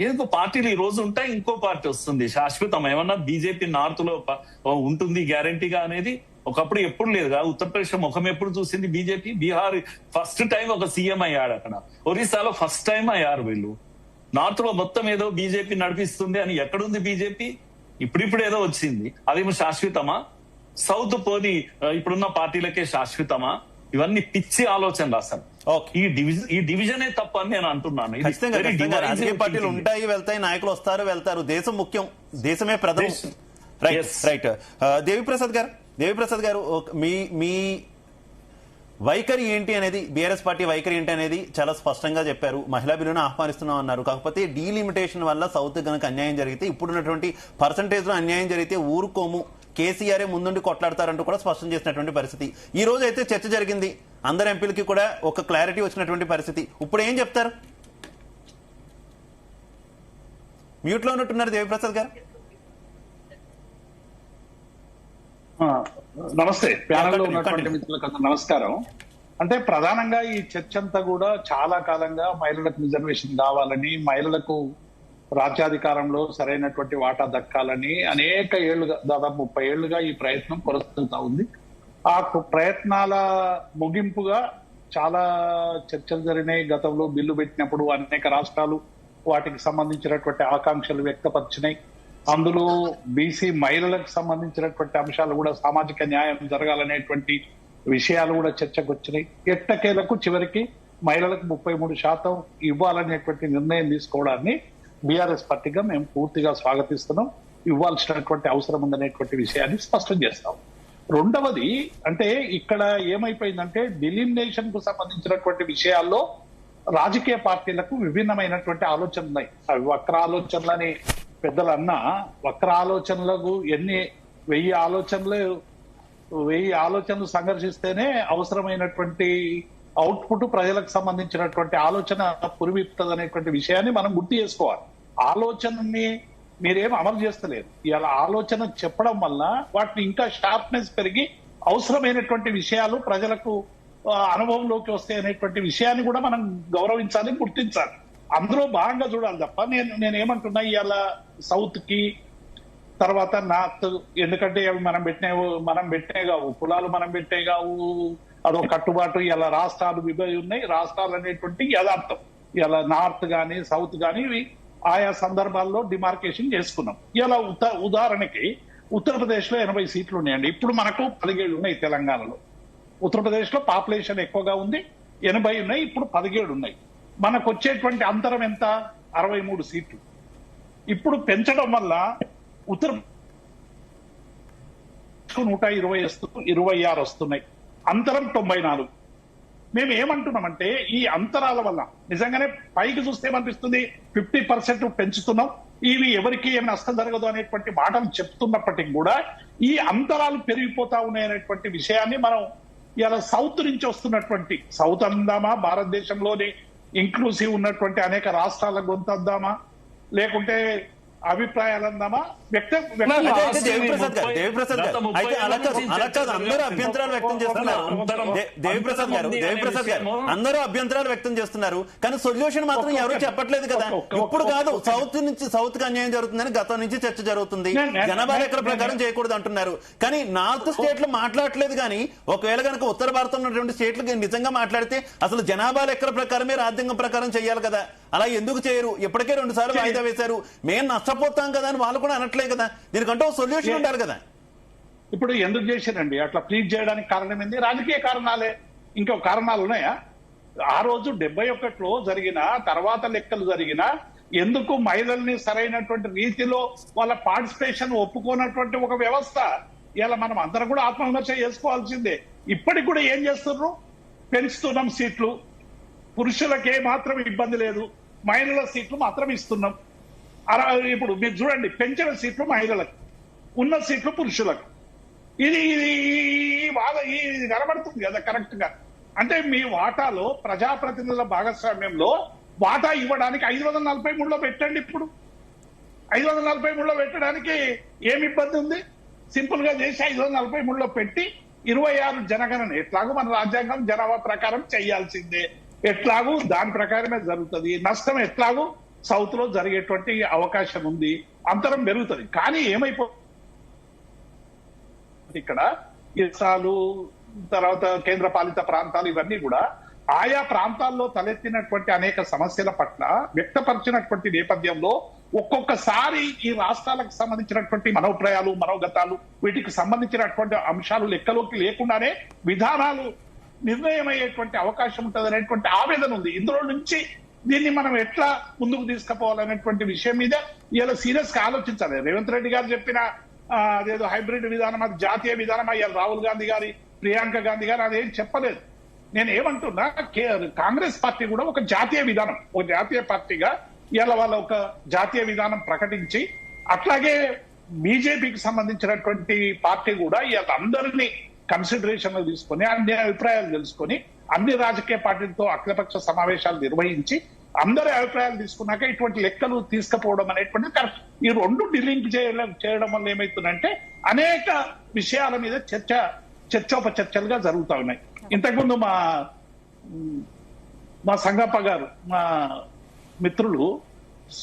ఏదో పార్టీలు ఈ రోజు ఉంటాయి, ఇంకో పార్టీ వస్తుంది శాశ్వతం. ఏమన్నా బీజేపీ నార్త్ లో ఉంటుంది గ్యారంటీగా అనేది ఒకప్పుడు ఎప్పుడు లేదుగా. ఉత్తరప్రదేశ్ ముఖం ఎప్పుడు చూసింది బీజేపీ? బీహార్ ఫస్ట్ టైం ఒక సీఎం అయ్యాడు అక్కడ. ఒరిస్సాలో ఫస్ట్ టైం అయ్యారు వీళ్ళు. నార్త్ లో మొత్తం ఏదో బీజేపీ నడిపిస్తుంది అని ఎక్కడుంది బీజేపీ? ఇప్పుడిప్పుడు ఏదో వచ్చింది, అదేమో శాశ్వతమా? సౌత్ పోని ఇప్పుడున్న పార్టీలకే శాశ్వతమా? ఇవన్నీ పిచ్చి ఆలోచనలు అసలు. ఈ డివిజనే తప్ప అని నేను అంటున్నాను. రాజకీయ పార్టీలు ఉంటాయి, వెళ్తాయి, నాయకులు వస్తారు, వెళ్తారు. దేశం ముఖ్యం, దేశమే ప్రథమం. రైట్. దేవిప్రసాద్ గారు మీ వైఖరి ఏంటి అనేది, బీఆర్ఎస్ పార్టీ వైఖరి ఏంటి అనేది చాలా స్పష్టంగా చెప్పారు. మహిళా బిల్లును ఆహ్వానిస్తున్నాం అన్నారు. కాకపోతే డీలిమిటేషన్ వల్ల సౌత్ గనక అన్యాయం జరిగితే, ఇప్పుడున్నటువంటి పర్సంటేజ్ లో అన్యాయం జరిగితే ఊరుకోము, కేసీఆర్ ముందుండి కొట్లాడతారంటూ కూడా స్పష్టం చేసినటువంటి పరిస్థితి. ఈ రోజు అయితే చర్చ జరిగింది, అందరు ఎంపీలకి కూడా ఒక క్లారిటీ వచ్చినటువంటి పరిస్థితి. ఇప్పుడు ఏం చెప్తారు? మ్యూట్ లో ఉన్నట్టున్నారు దేవిప్రసాద్ గారు. నమస్తే, ప్యానెల్లో ఉన్నటువంటి మిత్రులకు నమస్కారం. అంటే ప్రధానంగా ఈ చర్చ అంతా కూడా చాలా కాలంగా మహిళలకు రిజర్వేషన్ కావాలని, మహిళలకు రాజ్యాధికారంలో సరైనటువంటి వాటా దక్కాలని అనేక ఏళ్లుగా, దాదాపు 30 ఏళ్లుగా ఈ ప్రయత్నం కొనసాగుతా ఉంది. ఆ ప్రయత్నాల ముగింపుగా చాలా చర్చలు జరిగినాయి. గతంలో బిల్లు పెట్టినప్పుడు అనేక రాష్ట్రాలు వాటికి సంబంధించినటువంటి ఆకాంక్షలు వ్యక్తపరిచినాయి. అందులో బీసీ మహిళలకు సంబంధించినటువంటి అంశాలు కూడా, సామాజిక న్యాయం జరగాలనేటువంటి విషయాలు కూడా చర్చకు వచ్చినాయి. ఎట్టకేలకు చివరికి మహిళలకు 33% ఇవ్వాలనేటువంటి నిర్ణయం తీసుకోవడాన్ని బీఆర్ఎస్ పార్టీగా మేము పూర్తిగా స్వాగతిస్తున్నాం. ఇవ్వాల్సినటువంటి అవసరం ఉందనేటువంటి విషయాన్ని స్పష్టం చేస్తాం. రెండవది అంటే ఇక్కడ ఏమైపోయిందంటే, డిలిమినేషన్ కు సంబంధించినటువంటి విషయాల్లో రాజకీయ పార్టీలకు విభిన్నమైనటువంటి ఆలోచనలు ఉన్నాయి. అవి వక్ర ఆలోచనలని పెద్దలు అన్నా, వక్ర ఆలోచనలకు 1000 ఆలోచనలు సంఘర్షిస్తేనే అవసరమైనటువంటి అవుట్పుట్ ప్రజలకు సంబంధించినటువంటి ఆలోచన పురివిప్తుంది అనేటువంటి విషయాన్ని మనం గుర్తు చేసుకోవాలి. ఆలోచనని మీరేం అమలు చేస్తలేరు. ఇలా ఆలోచన చెప్పడం వల్ల వాటిని ఇంకా షార్ప్నెస్ పెరిగి అవసరమైనటువంటి విషయాలు ప్రజలకు అనుభవంలోకి వస్తాయి అనేటువంటి విషయాన్ని కూడా మనం గౌరవించాలి, గుర్తించాలి. అందులో భాగంగా చూడాలి తప్ప నేనేమంటున్నా, ఇవాళ సౌత్ కి తర్వాత నార్త్, ఎందుకంటే అవి మనం పెట్టినే కావు, కులాలు మనం పెట్టే కావు, అదో కట్టుబాటు. ఇలా రాష్ట్రాలు విభజన ఉన్నాయి, రాష్ట్రాలు అనేటువంటి యథార్థం. ఇలా నార్త్ గాని సౌత్ గాని ఇవి ఆయా సందర్భాల్లో డిమార్కేషన్ చేసుకున్నాం. ఇలా ఉదాహరణకి ఉత్తరప్రదేశ్ లో 80 సీట్లు ఉన్నాయండి. ఇప్పుడు మనకు 17 ఉన్నాయి తెలంగాణలో. ఉత్తరప్రదేశ్ లో పాపులేషన్ ఎక్కువగా ఉంది, 80 ఉన్నాయి, ఇప్పుడు 17 ఉన్నాయి. మనకు వచ్చేటువంటి అంతరం ఎంత? 63 సీట్లు. ఇప్పుడు పెంచడం వల్ల ఉత్తరప్రదేశ్ 126 వస్తున్నాయి, అంతరం 94. మేము ఏమంటున్నామంటే, ఈ అంతరాల వల్ల నిజంగానే పైకి చూస్తే ఏమనిపిస్తుంది, 50% పెంచుతున్నాం, ఇవి ఎవరికి ఏమి నష్టం జరగదు అనేటువంటి మాటలు చెప్తున్నప్పటికీ కూడా ఈ అంతరాలు పెరిగిపోతా ఉన్నాయనేటువంటి విషయాన్ని మనం ఇలా సౌత్ నుంచి వస్తున్నటువంటి, సౌత్ అందామా, భారతదేశంలోని ఇంక్లూసివ్ ఉన్నటువంటి అనేక రాష్ట్రాల గొంతద్దామా, లేకుంటే అభిప్రాయాలు అందామా, దేవిప్రసాద్ గారు అందరూ అభ్యంతరాలు వ్యక్తం చేస్తున్నారు. దేవిప్రసాద్ గారు అందరూ అభ్యంతరాలు వ్యక్తం చేస్తున్నారు, కానీ సొల్యూషన్ మాత్రం ఎవరు చెప్పట్లేదు కదా. ఇప్పుడు కాదు, సౌత్ కి అన్యాయం జరుగుతుందని గతం నుంచి చర్చ జరుగుతుంది. జనాభా లెక్కల ప్రకారం చేయకూడదు అంటున్నారు, కానీ నార్త్ స్టేట్లు మాట్లాడలేదు. కానీ ఒకవేళ కనుక ఉత్తర భారతంలో ఉన్నటువంటి స్టేట్లు నిజంగా మాట్లాడితే అసలు జనాభా లెక్కల ప్రకారమే రాజ్యాంగం ప్రకారం చేయాలి కదా. అలా ఎందుకు చేయరు? ఇప్పటికే 2 సార్లు వాయిదా వేశారు. మేము నష్టపోతాం కదా అని వాళ్ళు కూడా అనట్లేదు కదా. దీనికంటే సొల్యూషన్ ఉండాలి కదా. ఇప్పుడు ఎందుకు చేశారండి అట్లా ప్లీజ్ చేయడానికి? కారణం ఏంది? రాజకీయ కారణాలే. ఇంకో కారణాలు ఉన్నాయా? ఆ రోజు 71లో జరిగిన తర్వాత లెక్కలు జరిగిన ఎందుకు మహిళల్ని సరైనటువంటి రీతిలో వాళ్ళ పార్టిసిపేషన్ ఒప్పుకోనటువంటి ఒక వ్యవస్థ ఇలా మనం అందరం కూడా ఆత్మవిమర్శ చేసుకోవాల్సిందే. ఇప్పటికి కూడా ఏం చేస్తున్నారు, పెంచుతున్నాం సీట్లు, పురుషులకే మాత్రం ఇబ్బంది లేదు, మహిళల సీట్లు మాత్రం ఇస్తున్నాం. ఇప్పుడు మీరు చూడండి, పెంచిన సీట్లు మహిళలకు, ఉన్న సీట్లు పురుషులకు. ఇది కనబడుతుంది కదా కరెక్ట్ గా. అంటే మీ వాటాలో ప్రజాప్రతినిధుల భాగస్వామ్యంలో వాటా ఇవ్వడానికి 543లో పెట్టండి. ఇప్పుడు 543లో పెట్టడానికి ఏమి ఇబ్బంది ఉంది? సింపుల్ గా చేసి 543లో పెట్టి 26 జనగణన ఎట్లాగూ మన రాజ్యాంగం జనాభా ప్రకారం చేయాల్సిందే, ఎట్లాగూ దాని ప్రకారమే జరుగుతుంది. నష్టం ఎట్లాగూ సౌత్ లో జరిగేటువంటి అవకాశం ఉంది, అంతరం పెరుగుతుంది. కానీ ఏమైపోతుంది ఇక్కడ, ఇసాలు తర్వాత కేంద్ర పాలిత ప్రాంతాలు ఇవన్నీ కూడా ఆయా ప్రాంతాల్లో తలెత్తినటువంటి అనేక సమస్యల పట్ల వ్యక్తపరిచినటువంటి నేపథ్యంలో ఒక్కొక్కసారి ఈ రాష్ట్రాలకు సంబంధించినటువంటి మనోప్రాయాలు, మనోగతాలు, వీటికి సంబంధించినటువంటి అంశాలు లెక్కలోకి లేకుండానే విధానాలు నిర్ణయమయ్యేటువంటి అవకాశం ఉంటుంది అనేటువంటి ఆవేదన ఉంది. ఇందులో నుంచి దీన్ని మనం ఎట్లా ముందుకు తీసుకుపోవాలనేటువంటి విషయం మీద ఇలా సీరియస్ గా ఆలోచించాలి. రేవంత్ రెడ్డి గారు చెప్పిన అదేదో హైబ్రిడ్ విధానం, అది జాతీయ విధానం, అయ్యాలి రాహుల్ గాంధీ గారి, ప్రియాంక గాంధీ గారు అదేం చెప్పలేదు. నేను ఏమంటున్నా, కాంగ్రెస్ పార్టీ కూడా ఒక జాతీయ విధానం, ఒక జాతీయ పార్టీగా ఇలా వాళ్ళ ఒక జాతీయ విధానం ప్రకటించి, అట్లాగే బీజేపీకి సంబంధించినటువంటి పార్టీ కూడా ఇలా అందరినీ కన్సిడరేషన్ లో తీసుకొని, అన్ని అభిప్రాయాలు తెలుసుకొని, అన్ని రాజకీయ పార్టీలతో అఖిలపక్ష సమావేశాలు నిర్వహించి అందరి అభిప్రాయాలు తీసుకున్నాక ఇటువంటి లెక్కలు తీసుకుపోవడం అనేటువంటి కరెక్ట్. ఈ రెండు డిలింక్ చేయడం వల్ల ఏమైతుందంటే అనేక విషయాల మీద చర్చోపచర్చలుగా జరుగుతూ ఉన్నాయి. ఇంతకుముందు మా సంగప్ప గారు, మా మిత్రులు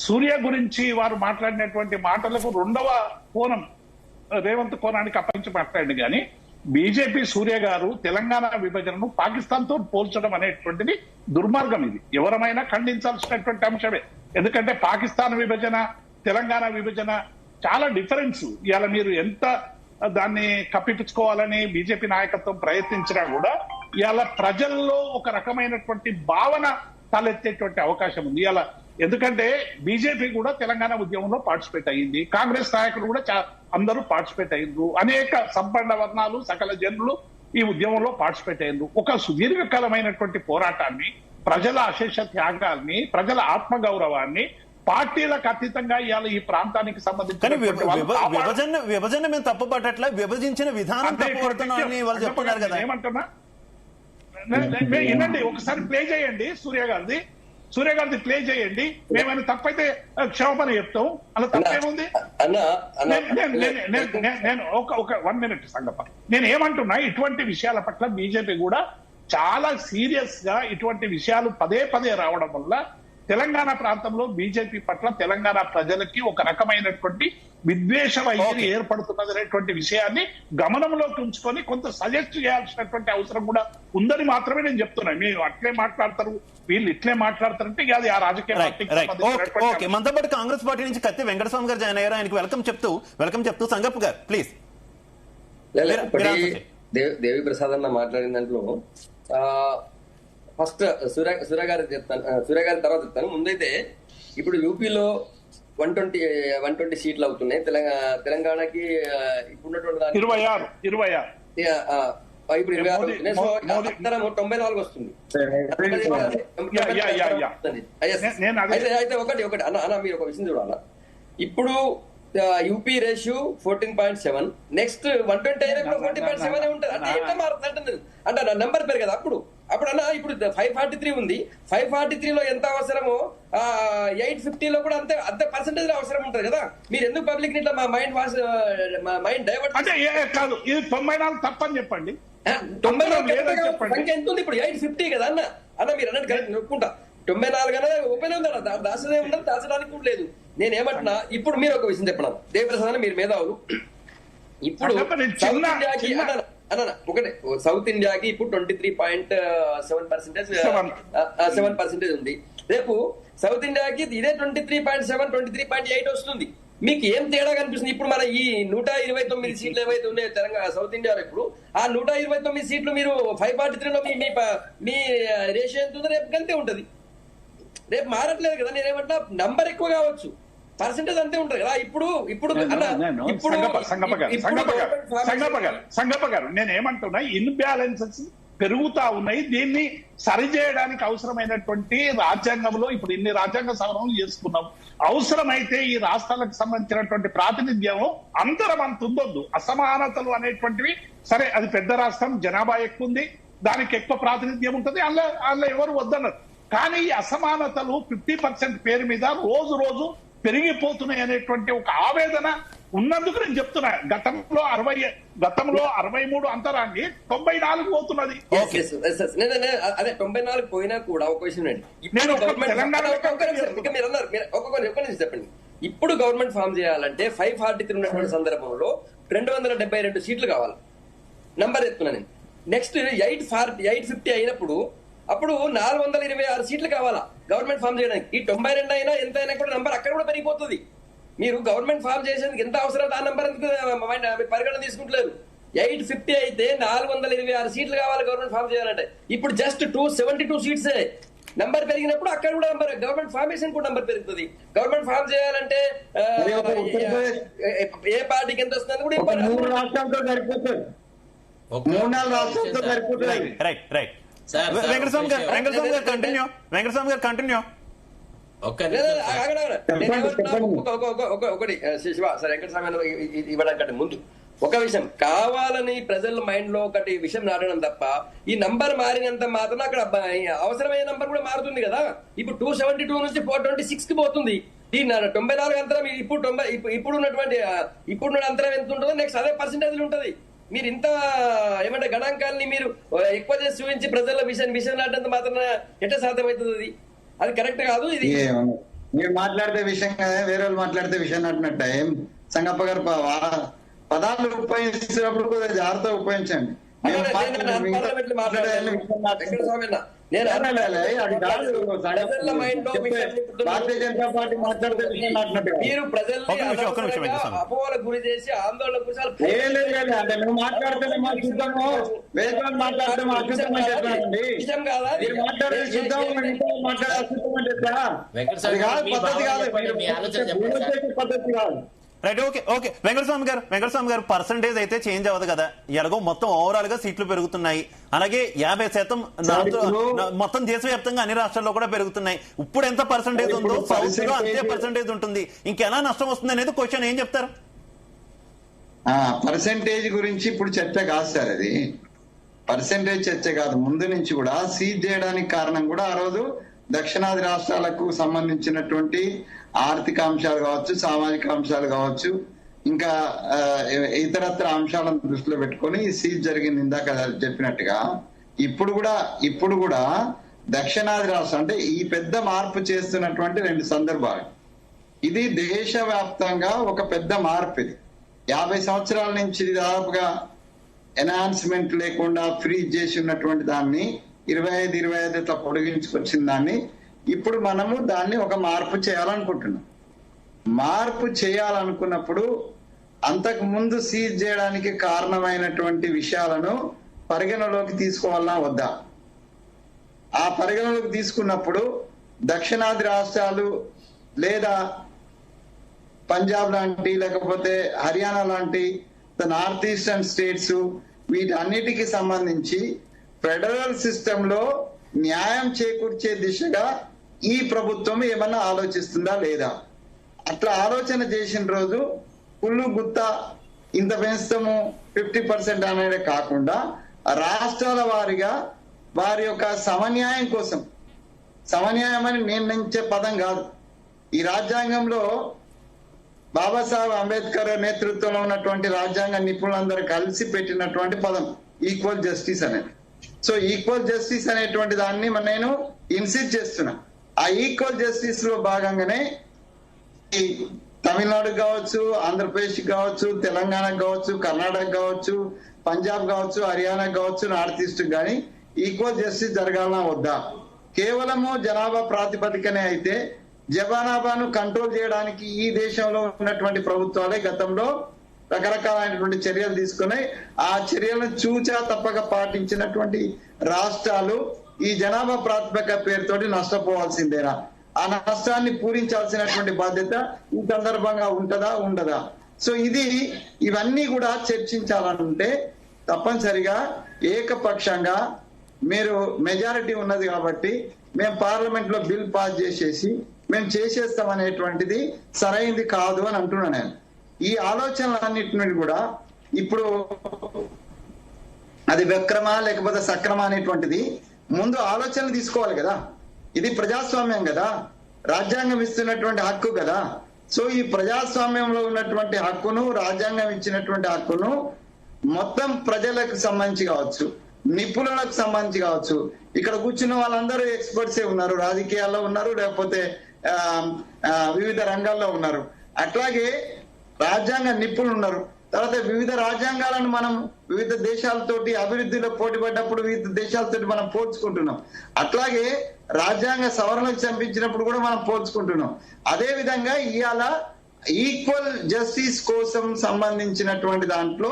సూర్య గురించి వారు మాట్లాడినటువంటి మాటలకు రెండవ కోణం రేవంత్ కోణానికి అప్పగించి మాట్లాడింది. కానీ బీజేపీ సూర్య గారు తెలంగాణ విభజనను పాకిస్తాన్ తో పోల్చడం అనేటువంటిది దుర్మార్గం. ఇది ఎవరమైనా ఖండించాల్సినటువంటి అంశమే. ఎందుకంటే పాకిస్తాన్ విభజన, తెలంగాణ విభజన చాలా డిఫరెన్స్. ఇవాళ మీరు ఎంత దాన్ని కప్పిపుచ్చుకోవాలని బీజేపీ నాయకత్వం ప్రయత్నించినా కూడా ఇవాళ ప్రజల్లో ఒక రకమైనటువంటి భావన తలెత్తేటువంటి అవకాశం ఉంది ఇవాళ. ఎందుకంటే బీజేపీ కూడా తెలంగాణ ఉద్యమంలో పార్టిసిపేట్ అయ్యింది, కాంగ్రెస్ నాయకులు కూడా అందరూ పార్టిసిపేట్ అయ్యిండ్రు, అనేక సంపన్న వర్ణాలు, సకల జనులు ఈ ఉద్యమంలో పార్టిసిపేట్ అయ్యిండ్రు. ఒక సుదీర్ఘకాలమైనటువంటి పోరాటాన్ని, ప్రజల అశేష త్యాగాల్ని, ప్రజల ఆత్మగౌరవాన్ని పార్టీలకు అతీతంగా ఇవాళ ఈ ప్రాంతానికి సంబంధించిన విభజన మేము తప్పుపట్టట్లా, విభజించిన విధానం తప్పుపడుతున్నామని వాళ్ళు చెప్తున్నారు కదా. ఏమంటున్నా వినండి, ఒకసారి ప్లే చేయండి సూర్య గారిది ప్లే చేయండి. మేమైనా తప్పైతే క్షమాపణ చెప్తాం, అలా తప్పేముంది. నేను ఒక 1 minute సంగప, నేను ఏమంటున్నా, ఇటువంటి విషయాల పట్ల బీజేపీ కూడా చాలా సీరియస్ గా ఇటువంటి విషయాలు పదే పదే రావడం వల్ల తెలంగాణ ప్రాంతంలో బీజేపీ పట్ల తెలంగాణ ప్రజలకి ఒక రకమైనటువంటి విద్వేష వైఖరి ఏర్పడుతున్నది అనేటువంటి విషయాన్ని గమనంలోకి ఉంచుకొని కొంత సజెస్ట్ చేయాల్సినటువంటి అవసరం కూడా ఉందని మాత్రమే నేను చెప్తున్నాను. మీరు అట్లే మాట్లాడతారు, వీళ్ళు ఇట్లే మాట్లాడతారంటే అది ఆ రాజకీయ పార్టీకి. మనతో పాటు కాంగ్రెస్ పార్టీ నుంచి కత్తి వెంకటస్వామి గారు జాయిన్ అయ్యారు. ఆయనకు వెల్కమ్ చెప్తూ సంగప్ప గారు ప్లీజ్. దేవి ప్రసాద్ అన్న మాట్లాడిన దాంట్లో ఫస్ట్ సూర్య గారి తర్వాత చెప్తాను. ముందైతే ఇప్పుడు యూపీలో 120 సీట్లు అవుతున్నాయి, తెలంగాణకి ఇప్పుడున్నటువంటి 26 ఇప్పుడు 26 అవుతున్నాయి. సో అందరం 94 వస్తుంది. అయితే ఒకటి అన్న మీరు ఒక విషయం చూడాలా. ఇప్పుడు యూపీ రేషియో 14.7, నెక్స్ట్ 120 అయినా 14.7 ఉంటుంది. అంటే ఎట్లా మారుతుంది అంటే నెంబర్ పేరు కదా. అప్పుడు అన్న ఇప్పుడు 543 ఉంది, 543లో ఎంత అవసరమో 850లో కూడా అంతే పర్సెంటేజ్ అవసరం ఉంటుంది కదా. మీరు ఎందుకు పబ్లిక్ ఇట్లా మా మైండ్ డైవర్ట్ అంటే కాదు, ఇది 94 తప్పని చెప్పండి. 94 సంఖ్య ఎంత ఉంది ఇప్పుడు? 850 కదా అన్న మీరు అన్నట్టు కరెక్ట్ నొప్పుకుంటా. 94 అనేది ఓపెన్ ఉంది అన్న, దాచదే ఉండదు, దాచడానికి కూడా లేదు. నేనేమంటున్నా, ఇప్పుడు మీరు ఒక విషయం చెప్పినాను, దేవప్రసాద్ మీరు మేధావులు. ఇప్పుడు ఒకటే సౌత్ ఇండియాకి ఇప్పుడు 23.7% ఉంది. రేపు సౌత్ ఇండియాకి ఇదే 23.7, 23.8 వస్తుంది. మీకు ఏం తేడా కనిపిస్తుంది? ఇప్పుడు మన ఈ 129 సీట్లు ఏవైతే ఉన్నాయో తెలంగాణ సౌత్ ఇండియాలో, ఇప్పుడు ఆ 129 సీట్లు మీరు 543లో మీ రేషియో ఎంత ఉందో రేపు అంతే ఉంటది. రేపు మారట్లేదు కదా. నేనేమంటా నంబర్ ఎక్కువ కావచ్చు, పర్సెంటేజ్ అంతే ఉంటుంది కదా. ఇప్పుడు సంగప్ప గారు నేను ఏమంటున్నా, ఇన్బ్యాలెన్సెస్ పెరుగుతా ఉన్నాయి. దీన్ని సరిచేయడానికి అవసరమైనటువంటి రాజ్యాంగంలో ఇప్పుడు ఇన్ని రాజ్యాంగ సవరణలు చేసుకున్నాం. అవసరమైతే ఈ రాష్ట్రాలకు సంబంధించినటువంటి ప్రాతినిధ్యం అందరం అంత ఉండొద్దు. అసమానతలు అనేటువంటివి సరే, అది పెద్ద రాష్ట్రం, జనాభా ఎక్కువ ఉంది, దానికి ఎక్కువ ప్రాతినిధ్యం ఉంటుంది, అందులో ఎవరు వద్దన్నారు. కానీ ఈ అసమానతలు 50% పేరు మీద రోజు రోజు పెరిగిపోతున్నాయి అనేటువంటి ఒక ఆవేదన ఉన్నందుకు నేను చెప్తున్నా. గతంలో 63 అంతరాన్ని 94 పోతున్నది. అదే 94 పోయినా కూడా ఒక విషయం చెప్పండి. ఇప్పుడు గవర్నమెంట్ ఫామ్ చేయాలంటే 543 ఉన్నటువంటి సందర్భంలో 272 సీట్లు కావాలి. నంబర్ చెప్తున్నా నేను. నెక్స్ట్ 850 అయినప్పుడు అప్పుడు 426 సీట్లు కావాలా గవర్నమెంట్ ఫామ్ చేయడానికి. ఈ 92 అయినా ఎంత అయినా కూడా నంబర్ అక్కడ కూడా పెరిగిపోతుంది. మీరు గవర్నమెంట్ ఫామ్ చేసేందుకు ఎంత అవసరం, ఆ నంబర్ ఎందుకు పరిగణన తీసుకుంటలేరు. 850 అయితే 426 సీట్లు కావాలి గవర్నమెంట్ ఫామ్ చేయాలంటే. ఇప్పుడు జస్ట్ 272 సీట్సే. నంబర్ పెరిగినప్పుడు అక్కడ కూడా నంబర్, గవర్నమెంట్ ఫార్మేషన్ కూడా నంబర్ పెరుగుతుంది. గవర్నమెంట్ ఫామ్ చేయాలంటే ఏ పార్టీకి ఎంత వస్తుంది కూడా 3 రాష్ట్రాలతో సరిపోతుంది. 3-4 రాష్ట్రాలతో సరిపోతుంది. రైట్ వెంకటస్వామి గారు కంటిన్యూ. ఒకటి శివ సరే, వెంకటస్వామి ఇవ్వడానికంటే ముందు ఒక విషయం, కావాలని ప్రజల మైండ్ లో ఒకటి విషయం నాటడం తప్ప ఈ నంబర్ మారినంత మాత్రం అక్కడ అవసరమైన నంబర్ కూడా మారుతుంది కదా. ఇప్పుడు 272 నుంచి 426 కి పోతుంది. ఈ 94 అంతరం ఇప్పుడు ఉన్నటువంటి అంతరం ఎంత ఉంటుందో నెక్స్ట్ అదే పర్సెంటేజ్ ఉంటది. మీరు ఇంత ఏమంటే గణాంకాలని మీరు ఎక్కువ చేసి చూపించి ప్రజల విషయం నాటంత మాత్రం ఎట్లా సాధ్యమవుతుంది? అది కరెక్ట్ కాదు. ఇది మీరు మాట్లాడితే విషయం కదా, వేరే వాళ్ళు మాట్లాడితే విషయం నాటినట్ట. ఏం సంగప్ప గారు పదాలు ఉపయోగిస్తున్నప్పుడు కూడా జాగ్రత్తగా ఉపయోగించండి. భారతీయ జనతా పార్టీ మాట్లాడితే విషయం నాటినట్టు మీరు ప్రజల్ని అపోహలకు గురి చేసి ఆందోళన అంటే నువ్వు మాట్లాడితే మా చూద్దాము, వేరే మాట్లాడితే మా అద్భుతమని చెప్పానండి. విషయం కాదా? మీరు మాట్లాడే చూద్దాము, మాట్లాడే అద్భుతమని చెప్పా. అది కాదు, పద్ధతి కాదు, పద్ధతి కాదు. రైట్, ఓకే వెంకటస్వామి గారు పర్సంటేజ్ అయితే చేంజ్ అవ్వదు కదా. ఎలాగో మొత్తం ఓవరాల్ గా సీట్లు పెరుగుతున్నాయి. అలాగే 50% మొత్తం దేశవ్యాప్తంగా అన్ని రాష్ట్రాల్లో కూడా పెరుగుతున్నాయి. ఇప్పుడు ఎంత పర్సంటేజ్ ఉందో సౌత్ లో అంతే పర్సంటేజ్ ఉంటుంది. ఇంకెలా నష్టం వస్తుంది అనేది క్వశ్చన్. ఏం చెప్తారు? పర్సంటేజ్ గురించి ఇప్పుడు చర్చ కాదు సార్, అది పర్సంటేజ్ చర్చ కాదు. ముందు నుంచి కూడా సీజ్ చేయడానికి కారణం కూడా ఆ రోజు దక్షిణాది రాష్ట్రాలకు సంబంధించినటువంటి ఆర్థిక అంశాలు కావచ్చు, సామాజిక అంశాలు కావచ్చు, ఇంకా ఇతరత్ర అంశాలను దృష్టిలో పెట్టుకొని సీజ్ జరిగింది. ఇందాక చెప్పినట్టుగా ఇప్పుడు కూడా దక్షిణాది రాష్ట్రం అంటే ఈ పెద్ద మార్పు చేస్తున్నటువంటి 2 సందర్భాలు. ఇది దేశవ్యాప్తంగా ఒక పెద్ద మార్పు. ఇది 50 సంవత్సరాల నుంచి దాదాపుగా ఎన్హాన్స్మెంట్ లేకుండా ఫ్రీజ్ చేసి ఉన్నటువంటి దాన్ని 25 ఇట్లా పొడిగించుకొచ్చిన దాన్ని ఇప్పుడు మనము దాన్ని ఒక మార్పు చేయాలనుకుంటున్నాం. మార్పు చేయాలనుకున్నప్పుడు అంతకు ముందు సీజ్ చేయడానికి కారణమైనటువంటి విషయాలను పరిగణలోకి తీసుకోవాలా వద్దా? ఆ పరిగణలోకి తీసుకున్నప్పుడు దక్షిణాది రాష్ట్రాలు లేదా పంజాబ్ లాంటి, లేకపోతే హర్యానా లాంటి నార్త్ ఈస్టర్న్ స్టేట్స్, వీటన్నిటికీ సంబంధించి ఫెడరల్ సిస్టమ్ లో న్యాయం చేకూర్చే దిశగా ఈ ప్రభుత్వం ఏమన్నా ఆలోచిస్తుందా లేదా? అట్లా ఆలోచన చేసిన రోజు కుళ్ళు గుత్త ఇంత పెంచుతాము 50% అనేది కాకుండా రాష్ట్రాల వారిగా వారి యొక్క సమన్యాయం కోసం, సమన్యాయం అని నిర్ణయించే పదం కాదు. ఈ రాజ్యాంగంలో బాబాసాహెబ్ అంబేద్కర్ నేతృత్వంలో ఉన్నటువంటి రాజ్యాంగ నిపుణులందరూ కలిసి పెట్టినటువంటి పదం ఈక్వల్ జస్టిస్ అనేది. సో ఈక్వల్ జస్టిస్ అనేటువంటి దాన్ని నేను ఇన్సిస్ట్ చేస్తున్నా. ఆ ఈక్వల్ జస్టిస్ లో భాగంగానే ఈ తమిళనాడు కావచ్చు, ఆంధ్రప్రదేశ్ కావచ్చు, తెలంగాణ కావచ్చు, కర్ణాటక కావచ్చు, పంజాబ్ కావచ్చు, హర్యానా కావచ్చు, నార్త్ ఈస్ట్ కానీ ఈక్వల్ జస్టిస్ జరగాలన్నా వద్దా? కేవలము జనాభా ప్రాతిపదికనే అయితే జనాభాను కంట్రోల్ చేయడానికి ఈ దేశంలో ఉన్నటువంటి ప్రభుత్వాలే గతంలో రకరకాలైనటువంటి చర్యలు తీసుకున్నాయి. ఆ చర్యలను చూచా తప్పక పాటించినటువంటి రాష్ట్రాలు ఈ జనాభా ప్రాతిపదిక పేరుతోటి నష్టపోవాల్సిందేనా? ఆ నష్టాన్ని పూరించాల్సినటువంటి బాధ్యత ఈ సందర్భంగా ఉంటదా ఉండదా? సో ఇవన్నీ కూడా చర్చించాలంటే తప్పనిసరిగా ఏకపక్షంగా మీరు మెజారిటీ ఉన్నది కాబట్టి మేము పార్లమెంట్ లో బిల్ పాస్ చేసేసి మేము చేసేస్తాం అనేటువంటిది సరైంది కాదు అని అంటున్నాను నేను. ఈ ఆలోచనలన్నింటినీ కూడా ఇప్పుడు అది విక్రమా లేకపోతే సక్రమా అనేటువంటిది ముందు ఆలోచనలు తీసుకోవాలి కదా. ఇది ప్రజాస్వామ్యం కదా, రాజ్యాంగం ఇస్తున్నటువంటి హక్కు కదా. సో ఈ ప్రజాస్వామ్యంలో ఉన్నటువంటి హక్కును, రాజ్యాంగం ఇచ్చినటువంటి హక్కును మొత్తం ప్రజలకు సంబంధించి కావచ్చు, నిపుణులకు సంబంధించి కావచ్చు, ఇక్కడ కూర్చున్న వాళ్ళందరూ ఎక్స్పర్ట్సే ఉన్నారు, రాజకీయాల్లో ఉన్నారు, లేకపోతే వివిధ రంగాల్లో ఉన్నారు. అట్లాగే రాజ్యాంగ నిపుణులు ఉన్నారు. తర్వాత వివిధ రాజ్యాంగాలను మనం వివిధ దేశాలతోటి అభివృద్ధిలో పోటీ పడ్డప్పుడు వివిధ దేశాలతోటి మనం పోల్చుకుంటున్నాం. అట్లాగే రాజ్యాంగ సవరణకు చంపించినప్పుడు కూడా మనం పోల్చుకుంటున్నాం. అదే విధంగా ఇవాళ ఈక్వల్ జస్టిస్ కోసం సంబంధించినటువంటి దాంట్లో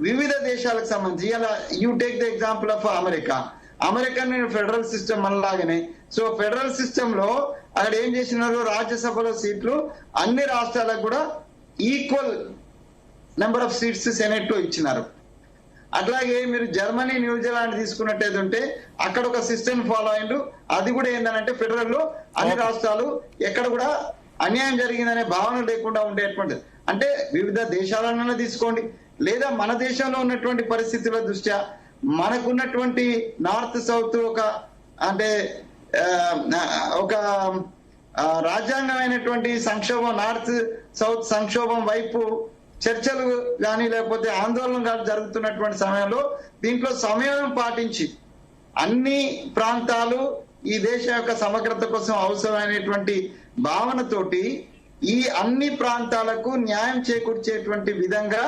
వివిధ దేశాలకు సంబంధించి ఇవాళ you take the example of American federal system మనలాగానే. సో ఫెడరల్ సిస్టమ్ లో అక్కడ ఏం చేసినారు, రాజ్యసభలో సీట్లు అన్ని రాష్ట్రాలకు కూడా equal number of seats senate లో ఇచ్చినారు. అట్లాగే మీరు జర్మనీ, న్యూజిలాండ్ తీసుకున్నట్టయితే ఉంటే అక్కడ ఒక సిస్టమ్ ఫాలో అయిండు. అది కూడా ఏంటంటే ఫెడరల్ లో అన్ని రాష్ట్రాలు ఎక్కడ కూడా అన్యాయం జరిగిందనే భావన లేకుండా ఉండేటువంటిది. అంటే వివిధ దేశాలన్నా తీసుకోండి, లేదా మన దేశంలో ఉన్నటువంటి పరిస్థితుల దృష్ట్యా మనకున్నటువంటి నార్త్ సౌత్ ఒక రాజ్యాంగమైనటువంటి సంక్షోభం, నార్త్ సౌత్ సంక్షోభం వైపు చర్చలు కానీ లేకపోతే ఆందోళన కానీ జరుగుతున్నటువంటి సమయంలో దీంట్లో సమయం పాటించి అన్ని ప్రాంతాలు ఈ దేశ యొక్క సమగ్రత కోసం అవసరమైనటువంటి భావనతోటి ఈ అన్ని ప్రాంతాలకు న్యాయం చేకూర్చేటువంటి విధంగా